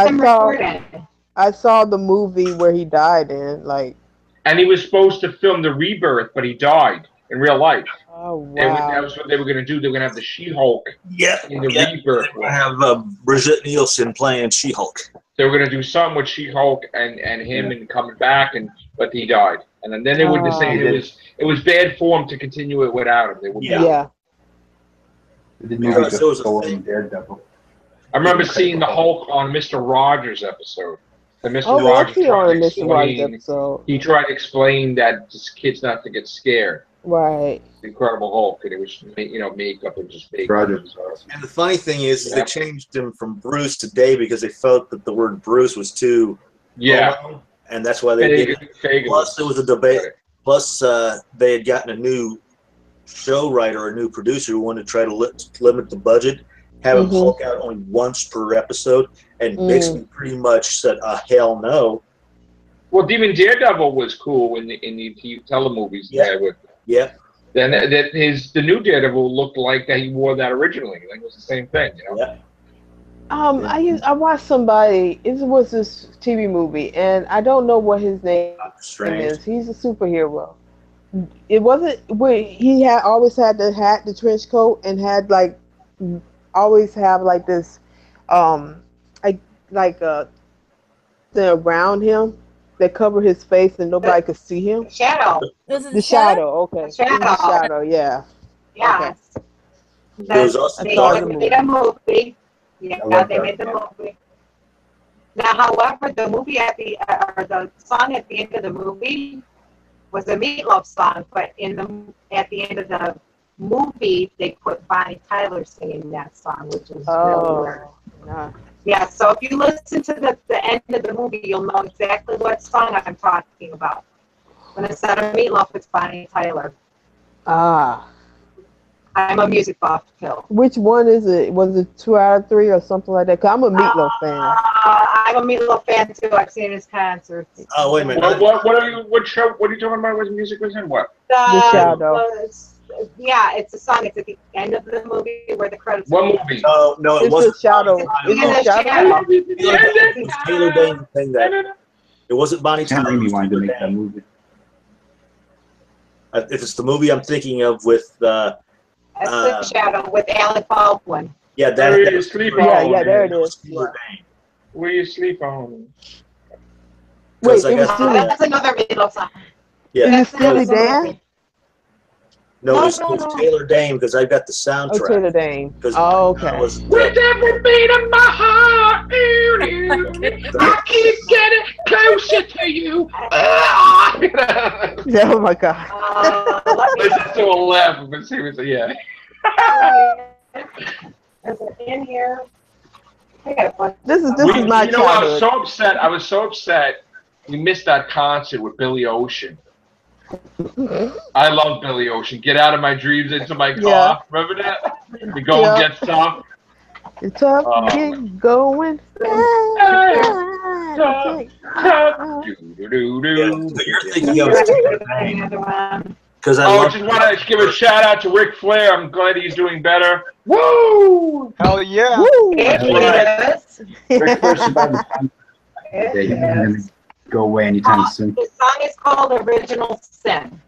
I saw the movie where he died in, like. And he was supposed to film the Rebirth, but he died in real life. Oh wow! That was what they were going to do. They were going to have the She-Hulk in the Rebirth. They were going to have Brigitte Nielsen playing She-Hulk. They were going to do something with She-Hulk and him and coming back, but he died. And then they wouldn't say it was bad form to continue it without him. They wouldn't. The movie Daredevil. I remember seeing the Hulk on Mr. Rogers episode. The Mr. Rogers he tried to explain that this kid's not to get scared. Right. The Incredible Hulk, and it was makeup and just fake. Rogers. And the funny thing is they changed him from Bruce to Dave because they felt that the word Bruce was too long, and that's why they did it. Plus, there was a debate. Plus, they had gotten a new show writer, a new producer who wanted to try to limit the budget, have him Hulk out only once per episode, and Bixby pretty much said, hell no. Well, even Daredevil was cool in the telemovies. Then the new Daredevil looked like that he wore that originally. Like it was the same thing, you know. I watched somebody. It was this TV movie, and I don't know what his name is. He's a superhero. It wasn't where he had always had the hat, the trench coat, and had like always have like this, like a thing around him that covered his face and nobody could see him. Shadow. The shadow. Okay. The shadow. Yeah. Yes. There's also they made a movie. Yeah, they made the movie. Now, however, the movie or the song at the end of the movie was a Meatloaf song, but at the end of the movie, they put Bonnie Tyler singing that song, which was really weird. Yeah, so if you listen to the end of the movie, you'll know exactly what song I'm talking about. When instead of Meatloaf, it's Bonnie Tyler. I'm a music buff, too. Which one is it? Was it 2 out of 3 or something like that? Cause I'm a Meatloaf fan. I'm a Meatloaf fan too. I've seen his concerts. Oh wait a minute. What are you talking about? What music was in what? The Shadow. It's a song. It's at the end of the movie where the credits. What movie? No, it wasn't. The Shadow. It's the Shadow. It was Taylor Dane thing that. It wasn't Bonnie Tyler. Sam Raimi wanted to make that movie. If it's the movie I'm thinking of with. That's the Shadow with Alec Baldwin. Yeah, where you sleep on. Yeah, there it is. Where you sleep on. Wait, that's another Meatloaf song. Yeah. Is it Steely Dan? No, it's Taylor Dane because I've got the soundtrack. Oh, Taylor Dane. Okay. With every beat of my heart, I keep getting closer to you. Oh my God. Listen to a laugh, but seriously, yeah. Is it in here? This is my childhood. I was so upset. We missed that concert with Billy Ocean. I love Billy Ocean. Get out of my dreams into my car. Yeah. Remember that? We go and get stuff. It's up, get going. You're thinking of because I just want to give a shout out to Ric Flair. I'm glad he's doing better. Woo! Hell yeah! Woo! Yes. Ric Flair survived the go away anytime soon. The song is called Original Sin.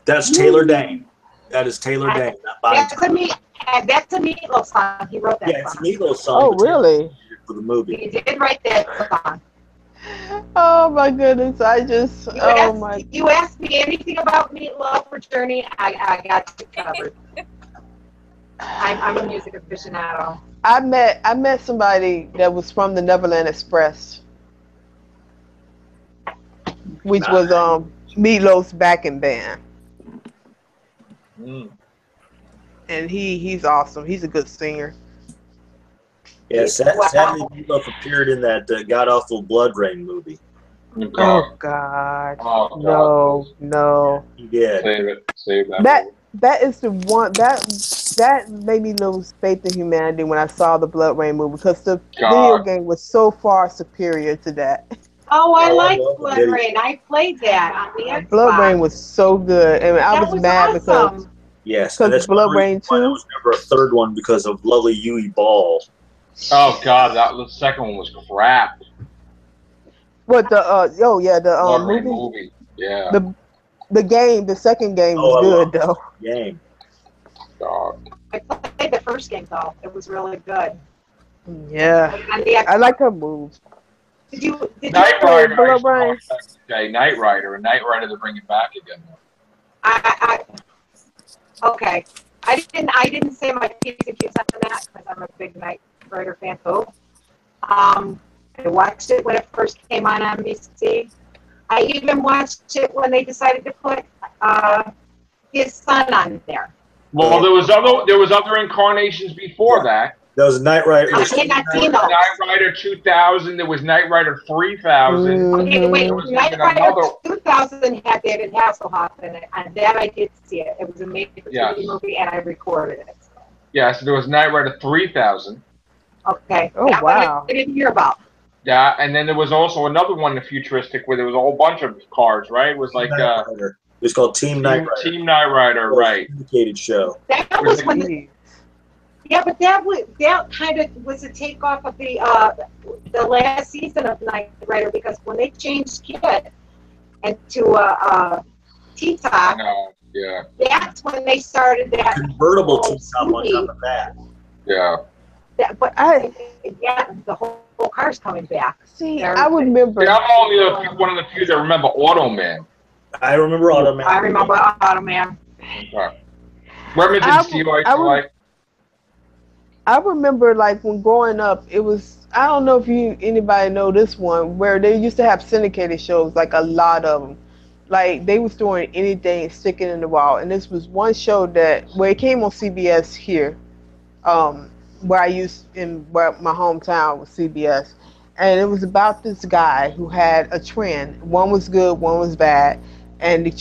That's Taylor Dane. That is Taylor Dane, not Bonnie Tyler. That's a Meatloaf song. He wrote that song. Yeah, it's a Meatloaf song. Oh, really? For the movie. He did write that song. Oh my goodness! You asked me anything about Meatloaf or Journey, I got you covered. I'm a music aficionado. I met somebody that was from the Neverland Express, which was Meatloaf's backing band. And he's awesome. He's a good singer. Yeah, sadly, Meatloaf appeared in that god awful Blood Rain movie. Oh God! Oh, God. No. He did. Save that. That is the one that made me lose faith in humanity when I saw the Blood Rain movie, because the video game was so far superior to that. Oh, I like Blood Rain. I played that on the Xbox. Blood Rain was so good, and I was mad awesome. because that's Blood Rain 2. There was never a third one because of lovely Yui Ball. Oh God, the second one was crap. What the Blood Rain movie? Yeah. The second game was good though. Game. God. I played the first game though. It was really good. Yeah. I like her moves. Did you Knight Rider? Blood Rain? Knight Rider, and Knight Rider to bring it back again. Okay. I didn't say my piece of cute on that because I'm a big Knight Rider fan too. I watched it when it first came on NBC. I even watched it when they decided to put his son on there. Well, there was other incarnations before that. There was Knight Rider. I had not seen those. Knight Rider 2000. There was Knight Rider 3000. Okay, wait. Knight Rider 2000 had David Hasselhoff in it, and that I did see it. It was a made-for-TV movie, and I recorded it. Yeah, so there was Knight Rider 3000. Okay. Oh, that wow. one I didn't hear about. Yeah, and then there was also another one, the futuristic, where there was a whole bunch of cars, right? It was like it was called Team Knight Rider. Team Knight Rider, right? Syndicated show. That was when. Yeah, but that kind of was a takeoff of the last season of Knight Rider, because when they changed Kid into T-Top, yeah, that's when they started that convertible T-Top on top of that. Yeah. The whole car's coming back. See, I remember. Yeah, I'm only one of the few that remember Automan. I remember Automan. I remember Automan. Okay. Remington Steel, I remember, like, when growing up, it was, I don't know if anybody know this one, where they used to have syndicated shows, like a lot of them. Like, they was doing anything, sticking in the wall. And this was one show where it came on CBS here, where my hometown was CBS. And it was about this guy who had a trend. One was good, one was bad. And the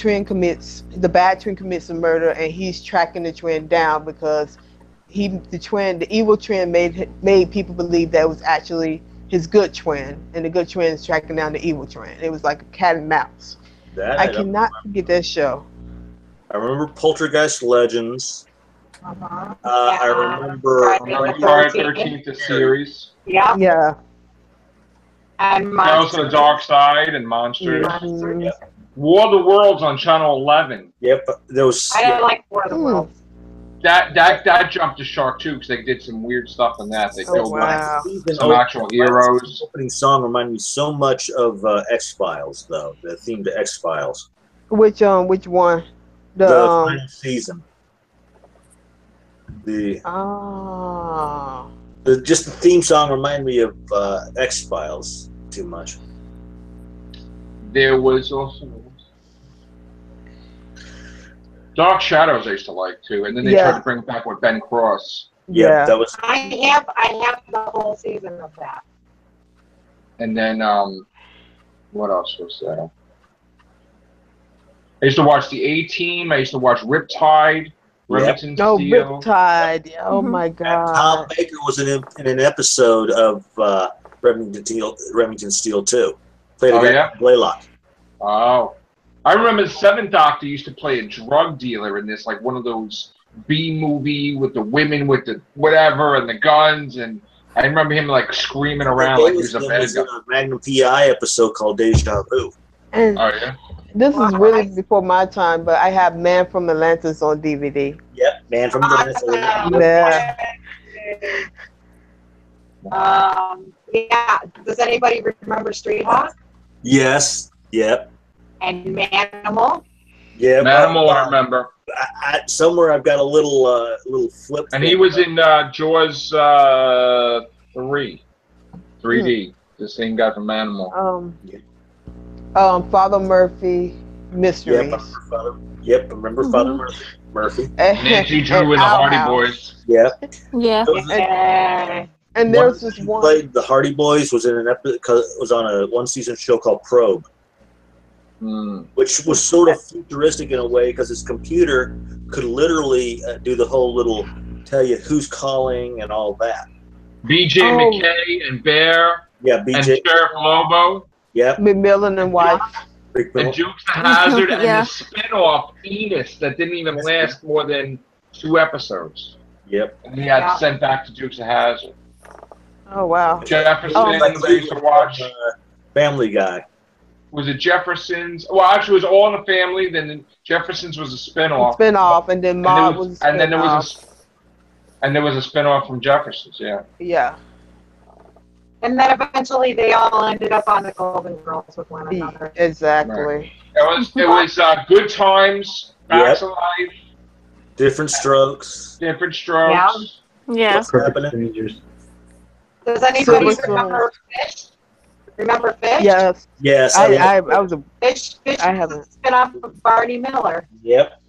bad twin commits a murder, and he's tracking the trend down because the evil twin made people believe that it was actually his good twin, and the good twin is tracking down the evil twin. It was like a cat and mouse. I cannot forget that show. I remember Poltergeist Legends. I remember Friday the 13th, the series. Yeah. Yeah. And also the Dark Side and Monsters. Mm-hmm. Yep. War of the Worlds on Channel 11. Yep, there was. I don't like War of the Worlds. That jumped the shark too, because they did some weird stuff in that. They killed some actual heroes. The opening song reminded me so much of X-Files, though. The theme to X-Files. Which one? The final season. Just the theme song reminded me of X-Files too much. There was also Dark Shadows I used to like too, and then they tried to bring it back with Ben Cross. Yeah, that was. I have the whole season of that. And then what else was there? I used to watch the A-Team. I used to watch Riptide, Remington Steel. Riptide! Oh my God! And Tom Baker was in an episode of Remington Steel too. Played Blaylock. Oh. I remember the Seventh Doctor used to play a drug dealer in this, like one of those B movie with the women with the whatever and the guns, and I remember him like screaming around like he was a bad guy. A Magnum PI episode called Deja Vu. And oh yeah. This is really before my time, but I have Man from Atlantis on DVD. Yep, Man from Atlantis. Yeah. Yeah. Does anybody remember Street Hawk? Yes. Yep. And Manimal? Yeah, Manimal, I remember. Somewhere I've got a little flip. And he was in Jaws 3D. The same guy from Manimal. Father Murphy Mysteries. Remember Father Murphy. Nancy Drew and the Hardy Boys. Yep. Yeah. And there's this one. Played the Hardy Boys was in an episode. Was on a one-season show called Probe, which was sort of futuristic in a way because his computer could literally do the whole little tell you who's calling and all that. B.J. McKay and Bear. Yeah, B.J. And Sheriff Lobo. Yep. McMillan and wife. And Dukes of Hazzard and the spin-off Enos that didn't even last more than 2 episodes. Yep. And he got sent back to Dukes of Hazzard. Oh wow. Jefferson we used to watch. Family Guy. Was it Jefferson's? Well, actually, it was All in the Family. Then Jefferson's was a spin-off. And then Maude was a spin-off. And then there was a spin-off from Jefferson's. Yeah. Yeah. And then eventually they all ended up on the Golden Girls with one another. Exactly. Right. It was Good Times, Facts of Life, Different Strokes. Different Strokes. Yeah. What's happening? Does anybody remember Fish? Remember Fish? Yes. Yes. I was a Fish. I haven't. Spin-off of Barney Miller. Yep.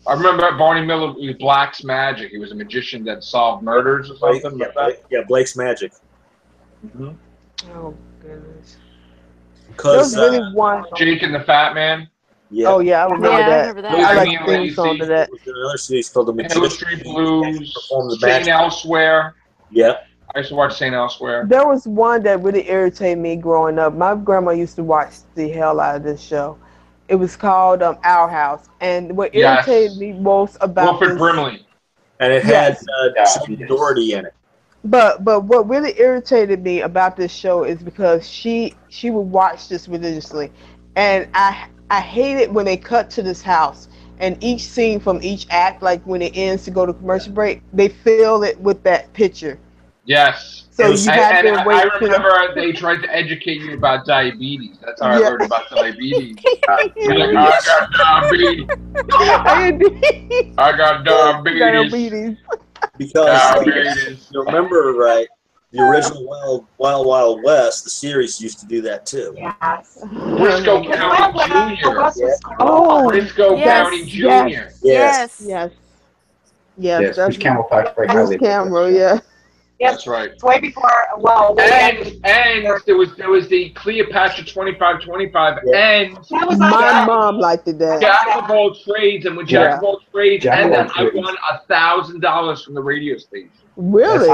I remember Barney Miller was Black's Magic. He was a magician that solved murders or something like that. Yeah, Blake's Magic. Oh goodness. Because really one. Jake and the Fat Man. Yeah. Oh yeah, I remember that. I remember that. I like the theme song to that. There was another series called The Magician. Hill Street Blues. St. Magic. Elsewhere. Yep. I used to watch St. Elsewhere. There was one that really irritated me growing up. My grandma used to watch the hell out of this show. It was called Our House, and what irritated me most about Wilford Brimley, and it had Doherty in it. But what really irritated me about this show is because she would watch this religiously, and I hate it when they cut to this house and each scene from each act, like when it ends to go to commercial break, they fill it with that picture. Yes. So you had to wait. I remember they tried to educate you about diabetes. That's how I learned about diabetes. You're like, I got diabetes. I got diabetes. Because you remember right, the original Wild West, the series used to do that too. Yes. Briscoe County Jr. Briscoe County Jr. Yes. That's camouflage very highly. Camera, yeah. Yes, that's right. It's way before. Well, and there was the Cleopatra 2525, and my mom liked that. Jack of all trades, and when Jack of all trades, and then I won $1,000 from the radio station. Really?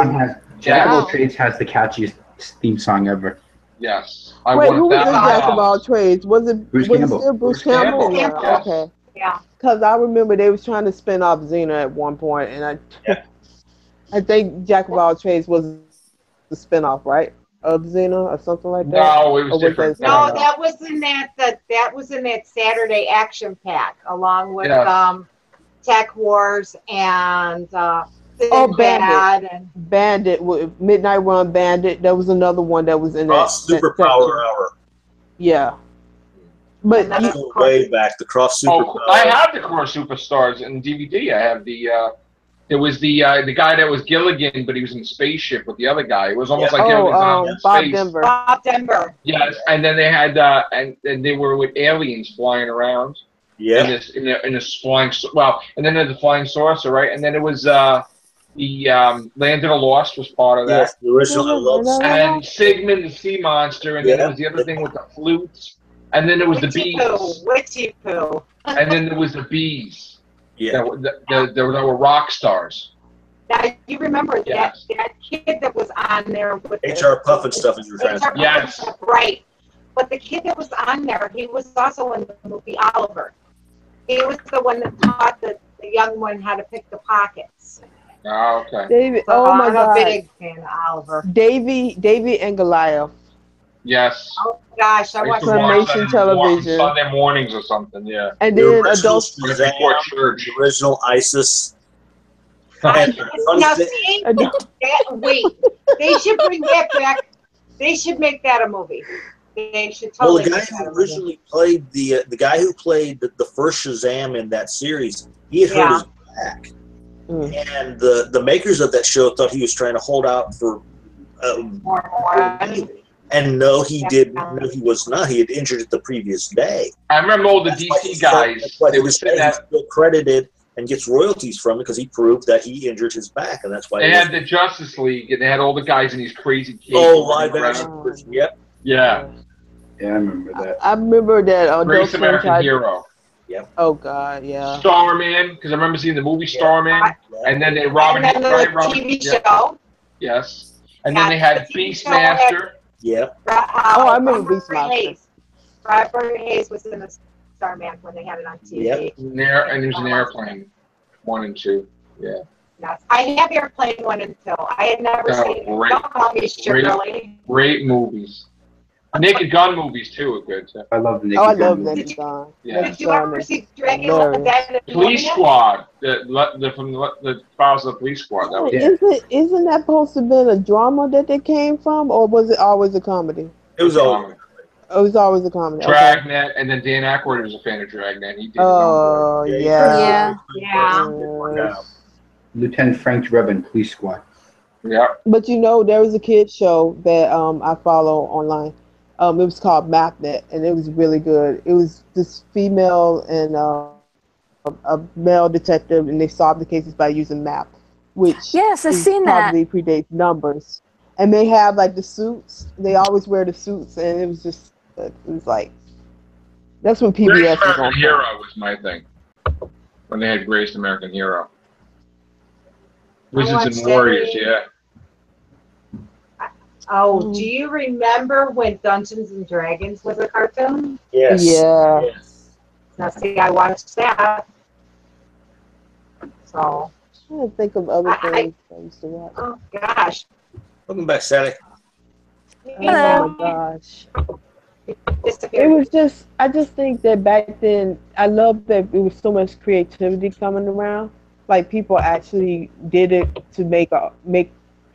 Jack of all trades has the catchiest theme song ever. Yes. Wait, who was in Jack of all trades? Was it Bruce Campbell? Bruce Campbell. Yeah. Okay. Yeah. Because I remember they was trying to spin off Xena at one point, and I think Jack of all trades was the spinoff, right, of Xena or something like that. No, it was different. No, that was in that was in that Saturday Action Pack, along with Tech Wars and Bandit. And Bandit, Midnight Run Bandit. There was another one that was in that. Superpower Hour. Yeah. But way back, the Cross Superpower. I have the Cross Superstars in DVD. I have the. There was the guy that was Gilligan, but he was in a spaceship with the other guy. It was almost like Gilligan's Bob space. Denver. Bob Denver. Yes, and then they had and they were with aliens flying around. Yeah. In this flying and then there's the flying saucer, right? And then it was the Land of the Lost was part of that. Yes, the original. And Sigmund the sea monster, and then there was the other thing with the flutes, and then there was the bees. Witchy Poo. And then there was the bees. Yeah, there were rock stars. Now you remember that kid that was on there with HR Puff and stuff as you were trying to say. Yes. Right. But the kid that was on there, he was also in the movie Oliver. He was the one that taught the young one how to pick the pockets. Oh, okay. David, So my God. I'm a big fan of Oliver. Davy and Goliath. Yes. Oh gosh, I watched Claymation television. Sunday mornings or something, yeah. And then Adult Church. The original ISIS. Now see, wait, they should bring that back. They should make that a movie. They should Well, totally the guy make who that a movie. originally played the guy who played the first Shazam in that series, he had hurt his back, and the makers of that show thought he was trying to hold out for more. And no, he did. No, he was not. He had injured it the previous day. I remember all the DC guys. But They were sitting he's at. still credited and gets royalties from it because he proved that he injured his back, and that's why. They had the Justice League, and they had all the guys in these crazy capes. Live action. Yep. Yeah. Yeah, I remember that. I remember that. Greatest American Hero. Yep. Oh God, yeah. Starman, because I remember seeing the movie Starman, and then they Robin. And then the right, Robin, TV yeah. show. Yes, and then they had Beastmaster. Yep. Oh, I remember Beastmaster. Robert Hayes was in the Starman when they had it on TV. Yep. And there's an airplane, 1 and 2. Yeah. Yes. I have Airplane 1 and 2. I had never seen it. Great, Don't call me Shirley. great movies. Naked Gun movies too are good too. I love the Oh, I Naked Gun love movies. Naked Gun. Yeah. Did you ever see Dracula Dead? Police Squad, from the Files of the Police Squad. That was Isn't that supposed to have been a drama that they came from, or was it always a comedy? It was always. Oh, it was always a comedy. Dragnet, and then Dan Aykroyd was a fan of Dragnet. He did. Oh yeah. Lieutenant Frank Drebin, Police Squad. Yeah. But you know, there was a kids show that I follow online. It was called MapNet, and it was really good. It was this female and a male detective, and they solved the cases by using map, which I've seen that. Probably predates numbers. And they have like the suits. They always wear the suits, and it was just it was like that's when PBS Greatest was American on. Hero was my thing. When they had Greatest American Hero. Wizards and Warriors, yeah. Oh, do you remember when Dungeons and Dragons was a cartoon? Yes. Yeah. Yes. Now, see, I watched that. So. I'm trying to think of other things I used to watch. Oh gosh. Welcome back, Sally. Oh my gosh. It was just, I just think that back then, I loved that it was so much creativity coming around. Like people actually did it to make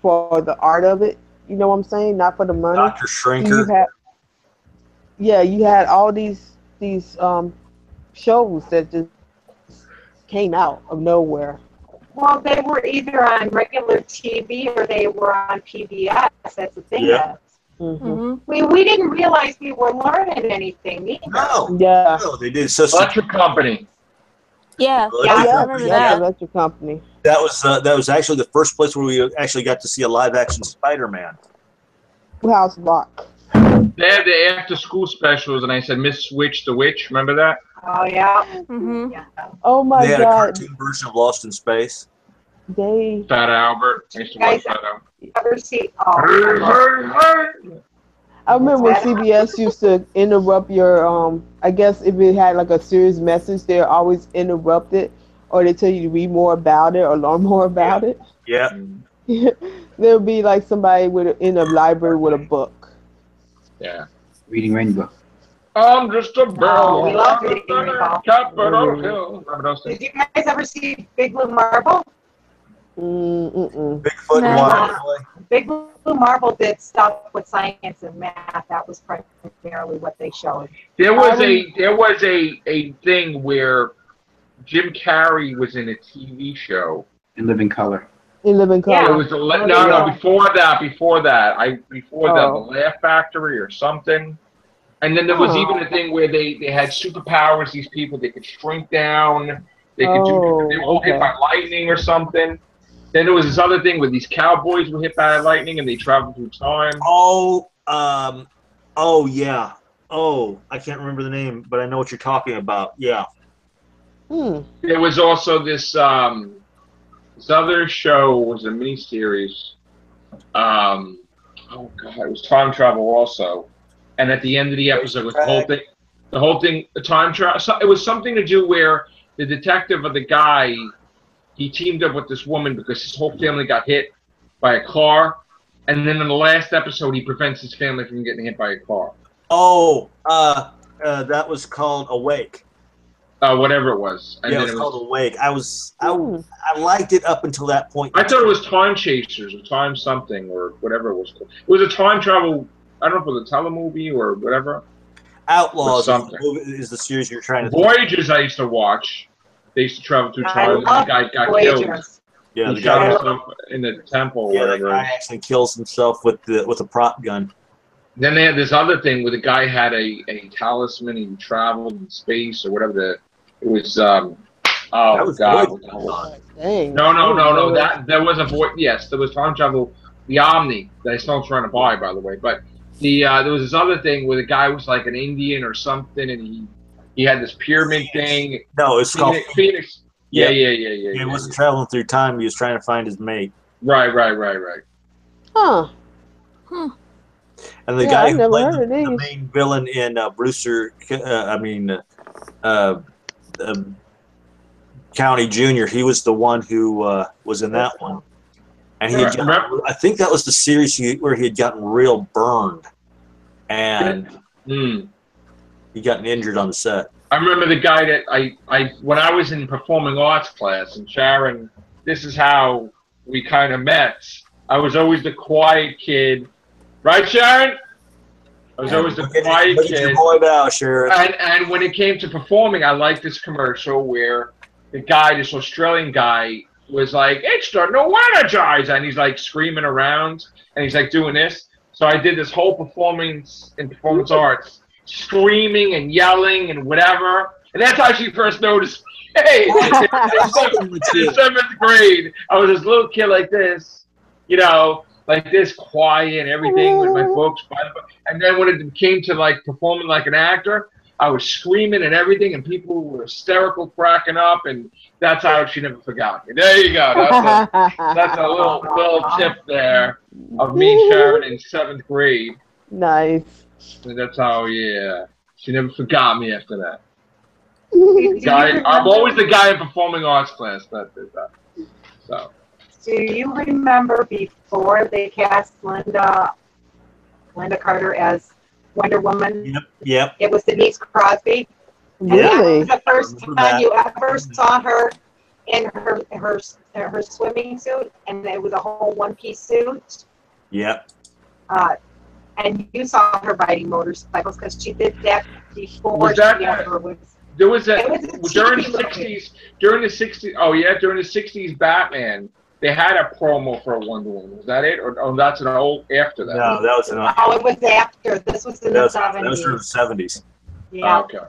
for the art of it. You know what I'm saying? Not for the money. Dr. Shrinker. You had all these shows that just came out of nowhere. Well, they were either on regular TV or they were on PBS. That's the thing. Yeah. Mm-hmm. We didn't realize we were learning anything either. No. Yeah. No, they did. Electric Company. Yeah. Yeah, remember that. Electric Company. That was actually the first place where we actually got to see a live action Spider-Man. House Rock. They had the after school specials, and I said Miss Switch the Witch. Remember that? Oh yeah. Mm-hmm. Yeah. Oh my They had a God. cartoon version of Lost in Space. They. Fat Albert. I used to watch Fat Albert. Ever see? Oh. I remember when CBS used to interrupt your I guess if it had like a serious message, they always interrupt it, or they tell you to read more about it or learn more about it. Yeah. There would be like somebody in a library with a book. Yeah. Reading Rainbow. I'm just a bell. We love Reading Rainbow. Capitol Hill. Did you guys ever see Big Blue Marble? Mm-mm. Bigfoot and Waterboy. Big Blue Marble did stuff with science and math. That was primarily what they showed. There was a thing where Jim Carrey was in a TV show. In Living Color. In Living Color. It was before that. The Laugh Factory or something. And then there was even a thing where they had superpowers. These people, they could shrink down. They could they were all hit by lightning or something. Then there was this other thing where these cowboys were hit by lightning and they traveled through time. Oh yeah. Oh, I can't remember the name, but I know what you're talking about. Yeah. There was also this other show was a miniseries. Oh God, it was time travel also. And at the end of the episode was the whole thing, the time travel. So it was something to do where the detective or the guy, he teamed up with this woman because his whole family got hit by a car. And then in the last episode, he prevents his family from getting hit by a car. Oh, that was called Awake. Whatever it was. And yeah, then it was called Awake. I liked it up until that point. I thought it was Time Chasers or Time something or whatever it was called. It was a time travel I don't know if it was a telemovie or whatever. Outlaws something. is the series you're trying to. Voyages I used to watch. They used to travel through time. And the guy got killed. Yeah, he the shot guy himself in the temple or whatever. The guy actually kills himself with a prop gun. Then they had this other thing where the guy had a talisman and he traveled in space or whatever. It was oh god. Dang. No. That was a voice. Yes, there was time travel. The Omni that I still trying to buy, by the way. But there was this other thing where the guy was like an Indian or something, and he had this pyramid thing. No, it's called Phoenix. Yeah. He wasn't traveling through time. He was trying to find his mate. Right. Huh. And the guy who played the main villain in Brewster, County Jr., he was the one who was in that one. And I think that was the series where he had gotten real burned. And he got injured on the set. I remember the guy that when I was in performing arts class, and Sharon, this is how we kind of met. I was always the quiet kid. Right, Sharon? I was always the quiet kid. Your boy now, Sharon. And when it came to performing, I liked this commercial where the guy, this Australian guy, was like, it's starting to energize, and he's like screaming around, and he's like doing this. So I did this whole performance in performance arts, screaming and yelling and whatever. And that's how she first noticed me. Hey, in seventh grade, I was this little kid like this, like this, quiet and everything with my books. And then when it came to like performing like an actor, I was screaming and everything, and people were hysterical, cracking up, and that's how she never forgot me. There you go. That's a little tip there of me, Sharon, in seventh grade. Nice. And that's how, she never forgot me after that. I'm always the guy in performing arts class that did that. So. Do you remember before they cast Linda Carter as Wonder Woman? Yep. It was Denise Crosby. Really? And that was the first time you ever saw her in her swimming suit, and it was a whole one-piece suit. Yep. And you saw her riding motorcycles because she did that before. Was that she ever was. There was during the 60s. During the 60s. Oh yeah, during the 60s, Batman. They had a promo for a Wonder Woman. Was that it? Or that's an old after that? No, that was an old. Oh, it was after. This was in the 70s. That was from the 70s. Yeah. Oh, okay.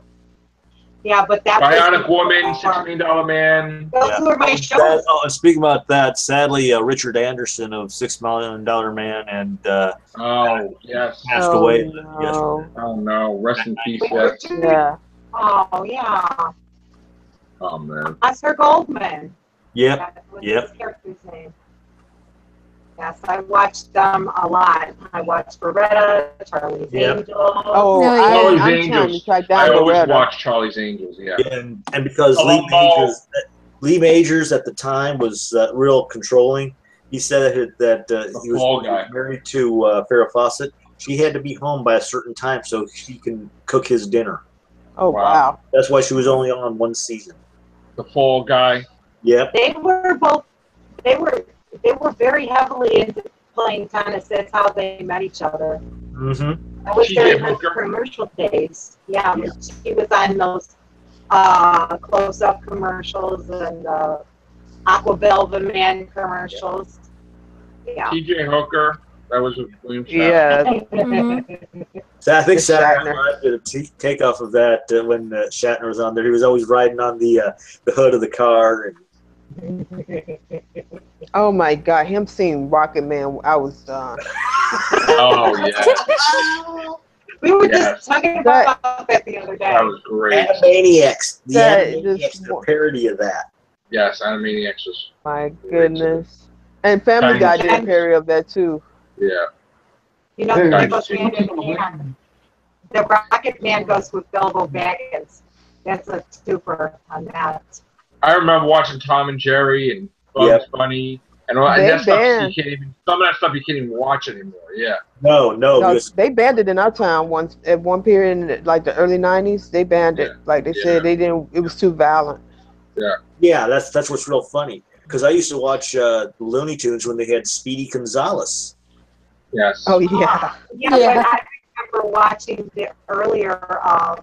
Yeah, but that Bionic Woman, $6 Million Man. Those were my shows. And speaking about that, sadly, Richard Anderson of $6 Million Man and passed away yesterday. Oh no! Rest in peace. Yeah. Oh yeah. Oh man. Oscar Goldman. Yep. That was his character's name. Yes, I watched them a lot. I watched Beretta, Charlie's Angels. Oh, Charlie's I'm Angels. trying to track down I always Beretta. watch Charlie's Angels. Yeah. And because Lee Majors at the time was real controlling. He said that he was married to Farrah Fawcett. She had to be home by a certain time so she can cook his dinner. Oh wow! That's why she was only on one season. The Fall Guy. Yep. They were both. They were very heavily into playing tennis. That's how they met each other. Mm-hmm. That was during her commercial days. Yeah, she was on those close-up commercials and Aquavelva Man commercials. Yeah. T.J. Hooker. That was with William Shatner. Yeah. So I think Shatner did a takeoff of that when Shatner was on there. He was always riding on the hood of the car. Oh my God, him seeing Rocket Man, I was done. Oh yeah. We were just talking about that the other day. That was great. Animaniacs. The Animaniacs, the parody of that. Yes, Animaniacs was. My goodness. And Family Guy did a parody of that too. Yeah. You know, they goes hand in hand. The Rocket Man goes with Bilbo Baggins. That's a super on that. I remember watching Tom and Jerry and Bugs Bunny and all that stuff. Some of that stuff you can't even watch anymore. Yeah. No. They banned it in our town once at one period in like the early '90s. They banned it. Like they said, they didn't. It was too violent. Yeah. Yeah, that's what's real funny. Because I used to watch Looney Tunes when they had Speedy Gonzales. Yes. Oh yeah. Yeah, but I remember watching the earlier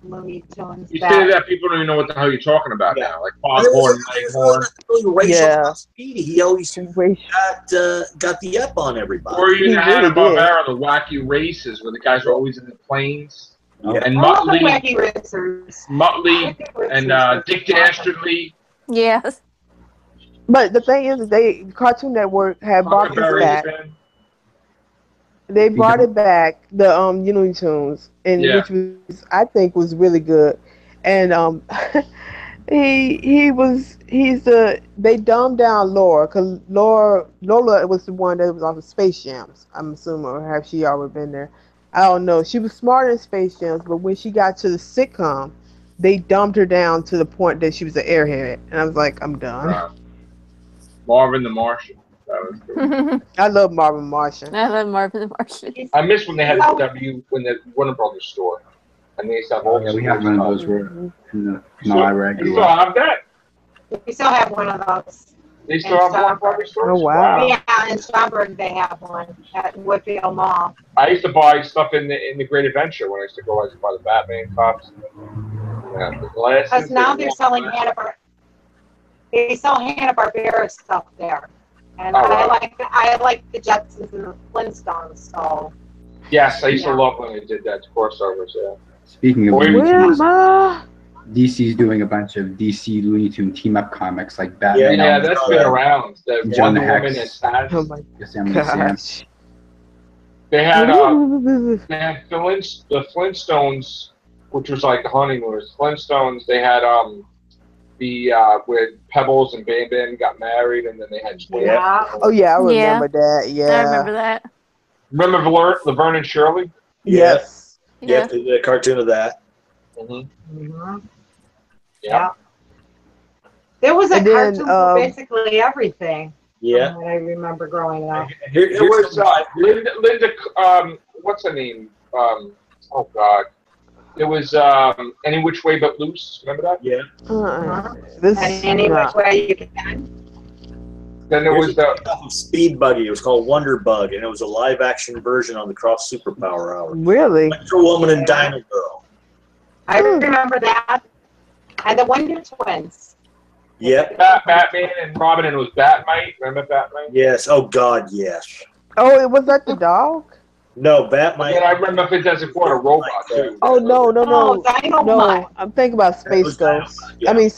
Looney Tunes. You say that, people don't even know what the hell you're talking about now. Like Foghorn Leghorn. Really racial Yeah. on Speedy. He always got the up on everybody. Or you He really Hanna-Barbera, the wacky races, where the guys are always in the planes. Yeah. And All the Muttley, wacky racers. and Dick Dastardly. Yes. But the thing is, Cartoon Network had brought this back. They brought it back, the Looney Tunes, and which was, I think, was really good. And they dumbed down Laura, because Lola was the one that was off of Space Jams. I'm assuming, or have she already been there? I don't know. She was smarter in Space Jams, but when she got to the sitcom, they dumbed her down to the point that she was an airhead, and I was like, I'm done. Marvin the Martian. That was good. I love Marvin Martian. I love Marvin the Martian. I miss when they had the Warner Brothers store, and they used to have all we had one of those in the library. You still have that? We still have one of those. They still have Warner Brothers stores? Oh wow! Yeah, in Schaumburg they have one at Woodfield Mall. I used to buy stuff in the Great Adventure when I used to go. I used to buy the Batman cops. Yeah, the glasses. Because now they're selling They sell Hanna-Barbera stuff there, and I like the Jetsons and the Flintstones. So yes, I used to love when they did that crossovers. Yeah. Speaking of Looney Tunes, DC's doing a bunch of DC Looney Tune team-up comics like Batman. Yeah, that's been around. The Wonder Woman and Taz. Oh my gosh! They had the Flintstones, which was like the honeymooners. Flintstones. They had where Pebbles and Bam Bam got married, and then they had twins. Yeah. Oh yeah, I remember that. Yeah, I remember that. Remember Laverne and Shirley? Yes. Yeah, the cartoon of that. Yeah. There was a cartoon for basically everything. Yeah. From what I remember growing up. It was Linda. What's her name? Oh God. It was Any Which Way But Loose. Remember that? Yeah. Any Which Way You Can. Then there was the Speed Buggy. It was called Wonder Bug, and it was a live-action version on the Cross Superpower Hour. Really? Wonder Woman and Dino Girl. I remember that. And the Wonder Twins. Yep. Batman and Robin, and it was Batmite. Remember Batmite? Yes. Oh God, yes. Oh, it was that the dog? No, Batmite. And I remember Fantastic Four, a robot too. Oh no! Dynamite. I'm thinking about Space Ghost. Yeah. I mean,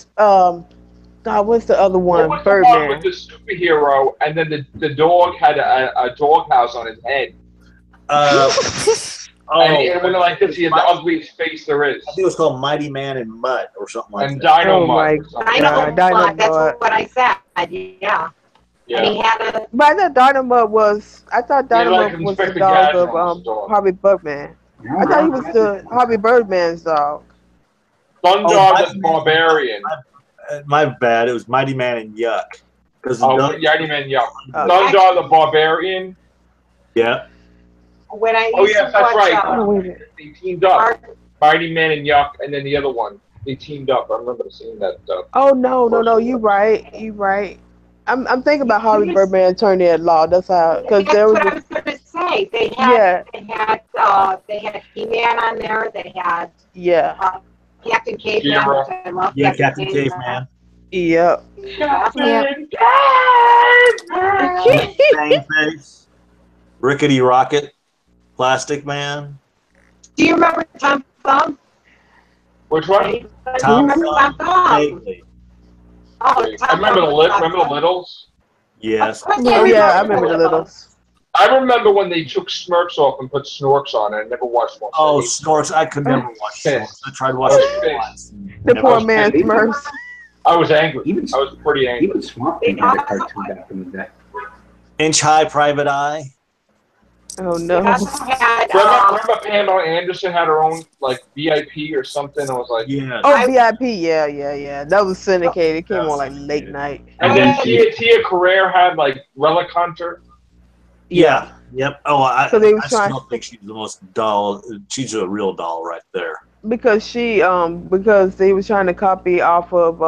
God, what's the other one? What was the one Birdman. with the superhero, and then the dog had a doghouse on his head. And when like this, he had the ugliest face there is. I think it was called Mighty Man and Mud or something like And that. Dino my Mud. Dynamite. That's what I said. Yeah. And he had a. But I thought Dynamite was. I thought Dynamite was the Inspector dog Gadget of was his dog. Harvey Birdman. I thought he was the Harvey Birdman's dog. Thundar the Barbarian. My bad. It was Mighty Man and Yuck. Mighty Man Yuck. Thundar the Barbarian. Yeah. When I Oh yes, that's right. They teamed up. Mighty Man and Yuck, and then the other one. They teamed up. I remember seeing that stuff. Oh no! You right. I'm thinking about Harvey Birdman turned in law. That's how, because there was. That's what I was going to say. They had He-Man on there. They had Captain Caveman. Which I love. Yeah, Captain Caveman. Yep. Captain Same face. Rickety Rocket. Plastic Man. Do you remember Tom Thumb? Which one? Tom Thumb. Oh, I remember the Littles. Yes. Oh yeah, I remember the Littles. I remember when they took Smirks off and put Snorks on. I never watched one. Oh, Snorks! I could never watch Snorks. I tried watching it once. The poor man Smurfs. I was angry. I was pretty angry. Even Swamp Thing had a cartoon back in the day. Inch High Private Eye. Oh no! Remember Pamela Anderson had her own like VIP or something? I was like, yeah. Oh, VIP, yeah. That was syndicated. It came on like late night. And then Tia Carrere had like Relic Hunter. Yeah. Yep. Oh, I still think she's the most doll. She's a real doll right there. Because because they were trying to copy off of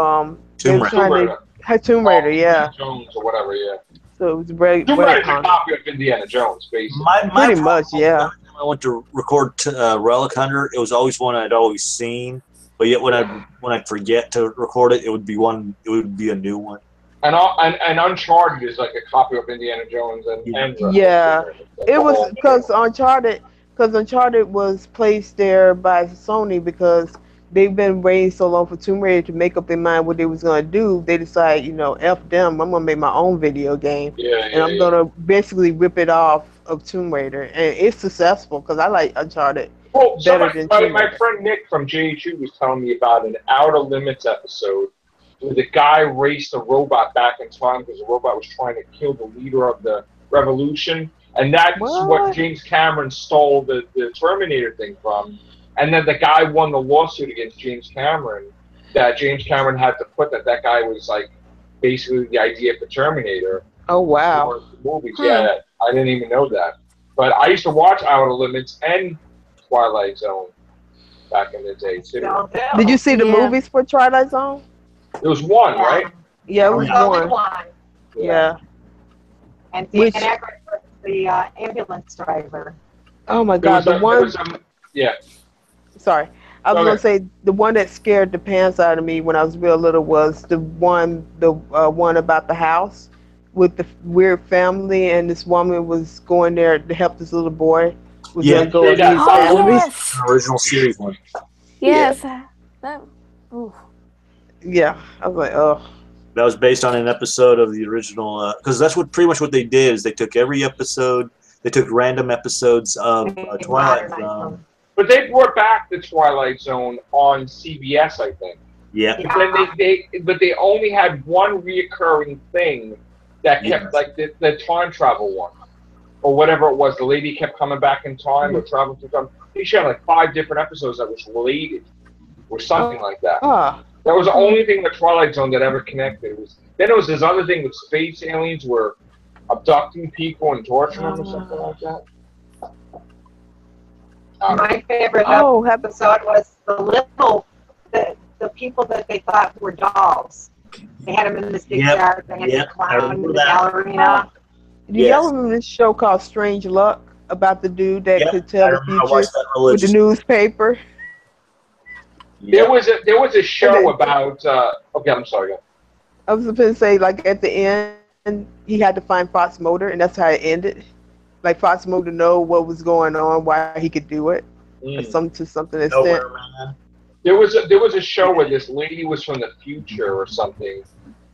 Tomb Raider. Tomb Raider, yeah. Jones or whatever, yeah. So it was very Tomb Raider's a retcon. copy of Indiana Jones, basically. Pretty much, yeah. I went to record Relic Hunter. It was always one I'd always seen, but yet when I forget to record it, it would be a new one. And Uncharted is like a copy of Indiana Jones and yeah, it was because Uncharted was placed there by Sony because they've been waiting so long for Tomb Raider to make up their mind what they was gonna do. They decided, F them. I'm gonna make my own video game, and I'm gonna basically rip it off of Tomb Raider, and it's successful because I like Uncharted better than Tomb Raider. My friend Nick from JHU was telling me about an Outer Limits episode where the guy raced a robot back in time because the robot was trying to kill the leader of the revolution. And that's what James Cameron stole the Terminator thing from. And then the guy won the lawsuit against James Cameron that James Cameron had to put that guy was like basically the idea for Terminator. Oh, wow. Movies. Yeah, I didn't even know that. But I used to watch Outer Limits and Twilight Zone back in the day, too. Did you see the movies for Twilight Zone? It was one, right? Yeah, it was one. Yeah. And Dan Aykroyd was the ambulance driver. Oh my God, the one. Yeah. Sorry, I was gonna say the one that scared the pants out of me when I was real little was the one about the house with the weird family, and this woman was going there to help this little boy. Was gonna go with his family. Yes. Original series one. Yes. Yeah, I was like, oh. That was based on an episode of the original, because that's pretty much what they did is they took every episode, they took random episodes of Twilight Zone. But they brought back the Twilight Zone on CBS, I think. Yeah. But they only had one reoccurring thing that kept like the time travel one, or whatever it was. The lady kept coming back in time or traveling through time. She had like 5 different episodes that was related, or something like that. That was the only thing with Twilight Zone that ever connected. Then there was this other thing with space aliens were abducting people and torturing them or something like that. My favorite episode was the people that they thought were dolls. They had them in this big jar. They had the clown in the ballerina. Do y'all remember this show called Strange Luck about the dude that could tell the future with the newspaper? There was a show about. Okay, I'm sorry. I was going to say, like at the end, he had to find Fox Mulder, and that's how it ended. Like Fox Mulder know what was going on, why he could do it, to something extent. There was a show where this lady was from the future or something,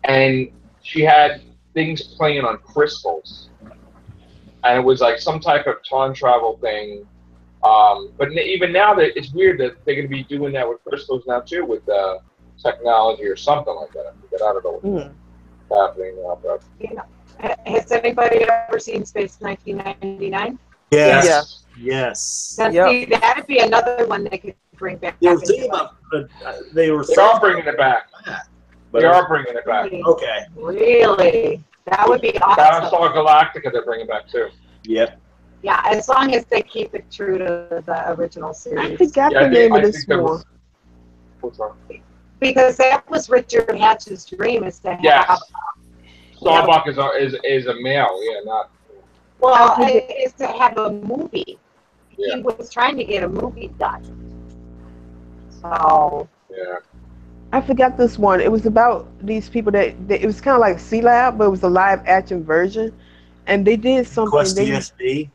and she had things playing on crystals, and it was like some type of time travel thing. But even now, it's weird that they're going to be doing that with crystals now too, with technology or something like that. I don't know what's happening now, but. Has anybody ever seen Space 1999? Yes. Yes. Now, see, that'd be another one they could bring back. They are bringing it back. They are bringing it back. Okay. Really? That would be awesome. Battlestar Galactica, they're bringing back too. Yep. Yeah, as long as they keep it true to the original series. I forgot the name of this one. Because that was Richard Hatch's dream, is to have. Starbuck is a male, not. Well, is to have a movie. Yeah. He was trying to get a movie done. So. Yeah. I forgot this one. It was about these people that it was kind of like C-Lab, but it was a live action version, and they did something. Quest DSD.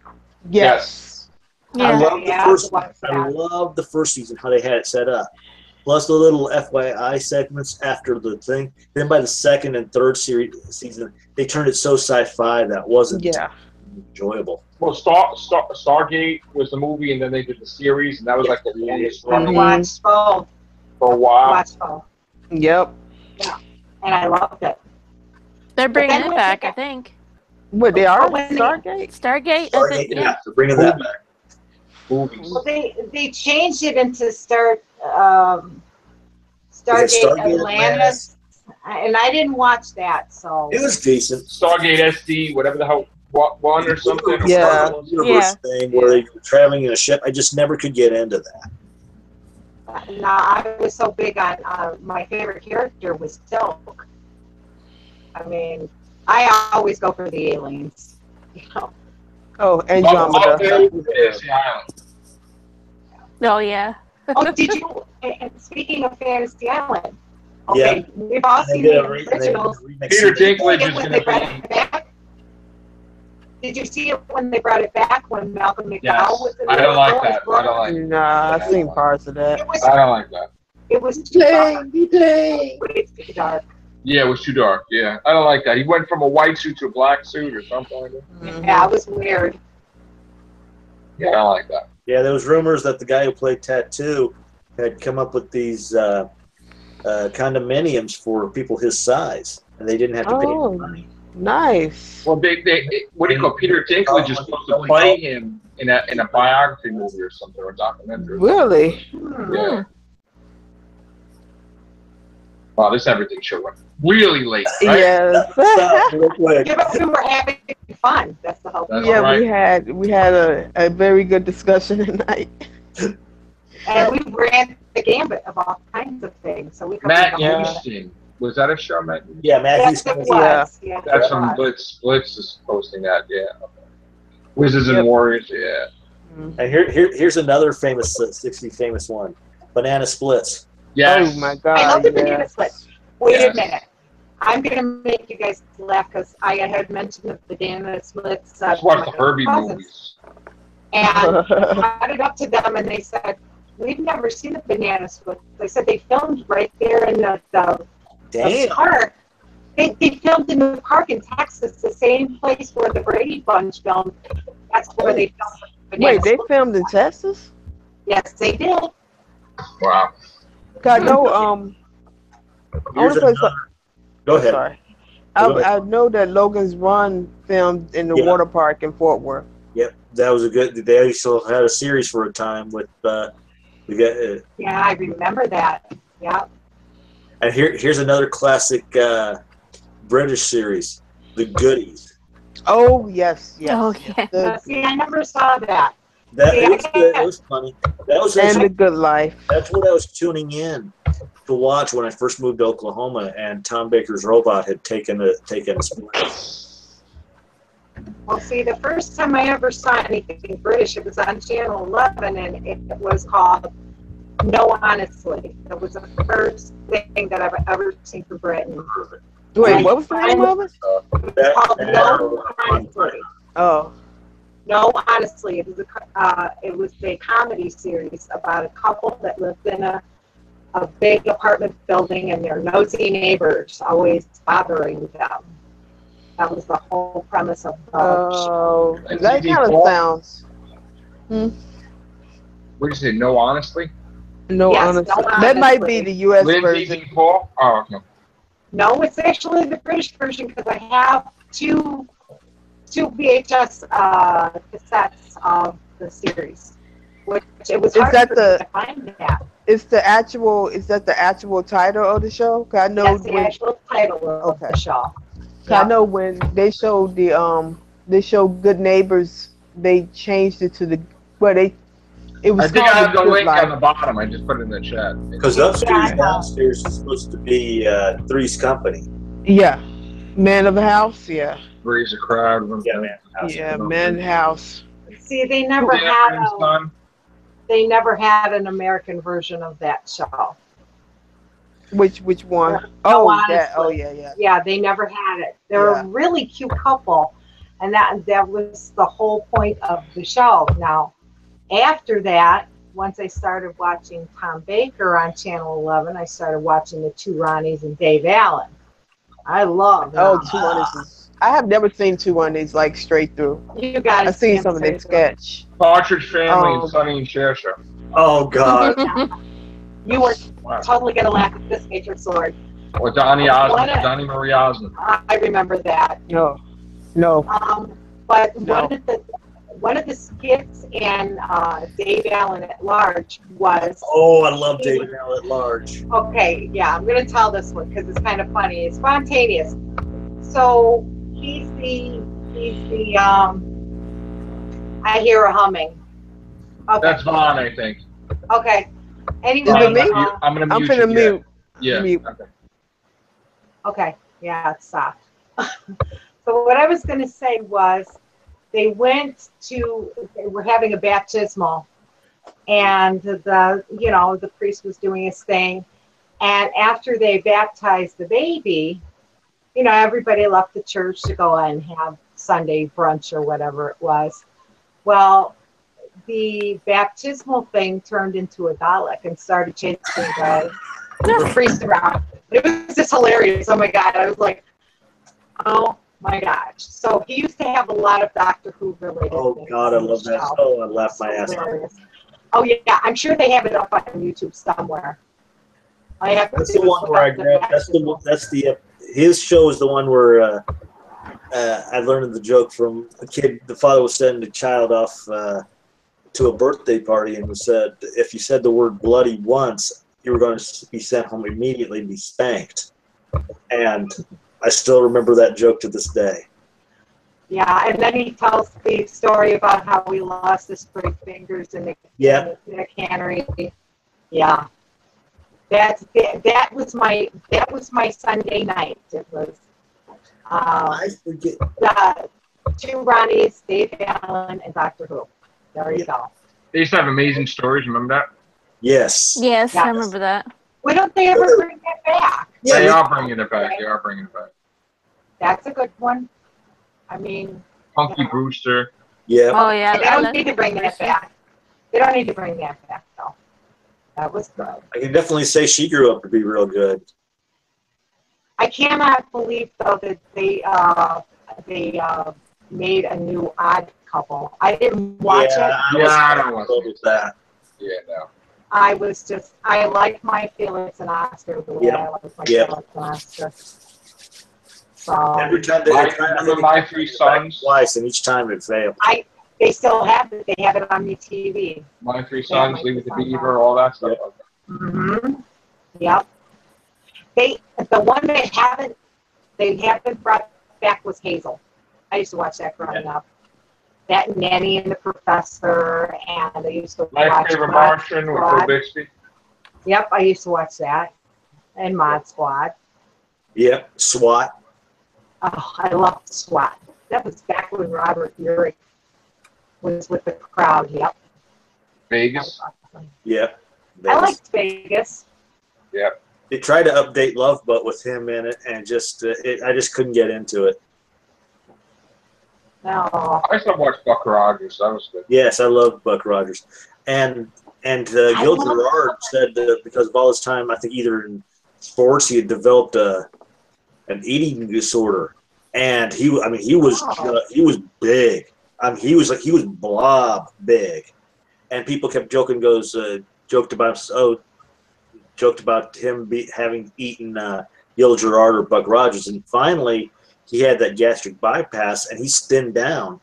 Yes. Yeah. I love the first season how they had it set up. Plus the little FYI segments after the thing. Then by the second and third season, they turned it so sci-fi that wasn't enjoyable. Well, Stargate was the movie, and then they did the series, and that was like the longest run. I watched both. For a while. Watched both. Yep. Yeah, and I loved it. They're bringing it back, I think. What, they are? Stargate? Stargate, yeah, they're bringing that back. Movies. Well, they changed it into Stargate Atlantis, and I didn't watch that, so. It was decent. Stargate SD, whatever the hell, one or something. Yeah. Universe thing where they were traveling in a ship. I just never could get into that. No, I was so big on my favorite character was Silk. I mean, I always go for the aliens. You know. Oh, Andromeda. Oh yeah. Oh, did you? And speaking of Fantasy Island, okay, we've all seen the originals. Peter Dinklage is going to be. Did you see it when they brought it back when Malcolm McDowell was in I don't like that. I don't like. Nah, I've seen parts of that. I don't like that. It was too dark. It's too dark. Yeah, it was too dark. Yeah, I don't like that. He went from a white suit to a black suit or something like that. Yeah, it was weird. Yeah, I don't like that. Yeah, there was rumors that the guy who played Tattoo had come up with these condominiums for people his size, and they didn't have to pay any money. Nice. Well, what do you call Peter Dinklage is supposed to play him in a biography movie or something, or a documentary. Really? Yeah. Wow, this everything show went really late. Right? Yes. Yeah, but we were having fun. That's the whole thing. Yeah, right. we had a very good discussion tonight. And we ran the gambit of all kinds of things. So we Matt Houston. Was that a show, Matt? Yeah, Matt Houston. Yeah. That's from Blitz. Blitz is posting that. Yeah. Wizards and Warriors. Yeah. And here's another famous 60 famous one. Banana Splits. Yes. Oh my God. I love the banana splits. Wait Yes. a minute. I'm gonna make you guys laugh because I had mentioned the banana splits. Let's watch the Herbie movies. And I brought it up to them, and they said, "We've never seen the banana splits." They said they filmed right there in the park. They filmed in the park in Texas, the same place where the Brady Bunch filmed. That's where they filmed the banana Wait, they splits. filmed in Texas? Yes, they did. Wow. I know. Here's another. Go ahead. Sorry. I know that Logan's Run filmed in the water park in Fort Worth. Yep, that was a good. They also had a series for a time with Yeah, I remember that. Yeah. And here's another classic British series, The Goodies. Oh yes, yes. Oh yeah. See, I never saw that. It was funny. That was And The Good Life. That's what I was tuning in to watch when I first moved to Oklahoma, and Tom Baker's Robot had taken a split. Well, see, the first time I ever saw anything British, it was on Channel 11, and it was called No Honestly. It was the first thing that I've ever seen from Britain. Wait, what was the name of it? It was called No Honestly. Oh. No, honestly, it was a comedy series about a couple that lived in a big apartment building, and their nosy neighbors always bothering them. That was the whole premise of the show. That kind of sounds. What did you say? No, honestly. No, Yes, honestly. No, That might Honestly. be the U.S. Lindsay version. V. Paul. Oh no. No, it's actually the British version because I have two VHS cassettes of the series, which it was hard for me to find that. Is that the actual title of the show? 'Cause I know That's the actual title of the show. 'Cause I know when they showed Good Neighbors, they changed it to it was I think I called have the Good link Life. on the bottom. I just put it in the chat. Because upstairs, downstairs is supposed to be Three's Company. Yeah, Man of the House. Yeah. Raise a crowd. Yeah, Man of the House. Yeah, Man House. See, they never had an American version of that show. Which one? No, Oh, honestly. that. Oh, yeah. Yeah, they never had it. They're a really cute couple, and that was the whole point of the show. Now, after that, once I started watching Tom Baker on Channel 11, I started watching the Two Ronnies and Dave Allen. I love them. Oh, Two Ronnies. I have never seen Two Ronnies like straight through. You guys. I've seen some of their sketch. Partridge Family and Sonny and Cher show. Oh God. You were totally gonna laugh at this, Matrix Sword. Or Donnie Osmond, Donnie Marie Osmond. I remember that. No. But No. one of the skits in Dave Allen at Large was. Oh, I love Dave Allen at Large. Okay, yeah, I'm gonna tell this one because it's kind of funny. It's spontaneous. So he's the I hear a humming. Okay. That's Vaughn, I think. Okay. Anyway, Is it me? I'm gonna I'm mute finna you. mute. Yeah. Mute. Okay. Okay. Yeah, it stopped. So what I was going to say was, they were having a baptismal, and the priest was doing his thing, and after they baptized the baby, everybody left the church to go and have Sunday brunch or whatever it was. Well, the baptismal thing turned into a Dalek and started chasing the priest around. It was just hilarious. Oh my God. I was like, oh my gosh. So he used to have a lot of Doctor Who related things. God, I love that. Oh, I laughed my ass off. Oh yeah, I'm sure they have it up on YouTube somewhere. That's the one where I grabbed. His show is the one where I learned the joke from a kid. The father was sending a child off to a birthday party and said, if you said the word bloody once, you were going to be sent home immediately and be spanked. And I still remember that joke to this day. Yeah, and then he tells the story about how he lost his 3 fingers in the cannery. Yeah. That was my Sunday night. It was I forget. The 2 Ronnies, Dave Allen, and Doctor Who. There you go. They used to have amazing stories. Remember that? Yes. Yes, I remember that. Why don't they ever bring that back? Yeah, they are bringing it back. They are bringing it back. That's a good one. I mean, Punky Brewster. Yeah. Oh yeah. They don't need to bring that back. They don't need to bring that back though. That was good. I can definitely say she grew up to be real good. I cannot believe though that they made a new Odd Couple. I didn't watch it. I don't watch that. Yeah, no. I like my Felix and Oscar the way I like my Felix and Oscar. So Every time remember My 3 Sons twice, and each time it failed. They still have it. They have it on the TV. My 3 Sons, Leave It to Beaver, all that stuff. Mm-hmm. Yep. The one they haven't brought back was Hazel. I used to watch that growing up. That and Nanny and the Professor, and I used to My watch Favorite Mod Martian with Squad. Bill Bixby. Yep, I used to watch that. And Mod Squad. Yep, SWAT. Oh, I loved SWAT. That was back when Robert Urich was with the crowd. Yep. Vegas. Awesome. Yep. I liked Vegas. Yep. They tried to update Love Boat with him in it, and I just couldn't get into it. No. I used to watch Buck Rogers. That was good. Yes, I love Buck Rogers, and Gil Gerard said that because of all his time, I think either in sports, he had developed an eating disorder, and he was big. He was blob big, and people kept joking. Joked about him having eaten Gil Gerard or Buck Rogers, and finally he had that gastric bypass, and he thinned down.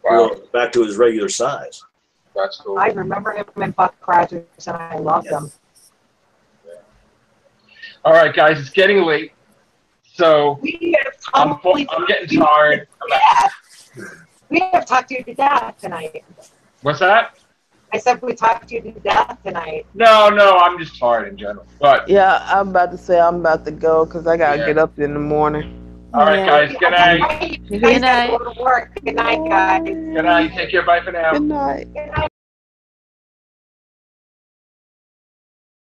Wow. Back to his regular size. That's cool. I remember him and Buck Rogers, and I loved him. Yeah. All right, guys, it's getting late, so I'm getting tired. Yeah. We have talked to you to death tonight. What's that? I said we talked to you to death tonight. No, I'm just tired in general. But yeah, I'm about to say I'm about to go because I gotta get up in the morning. All right, guys. Good night. Good night. Go to work. Good night, guys. Good night. Take care. Bye for now. Good night. Good night.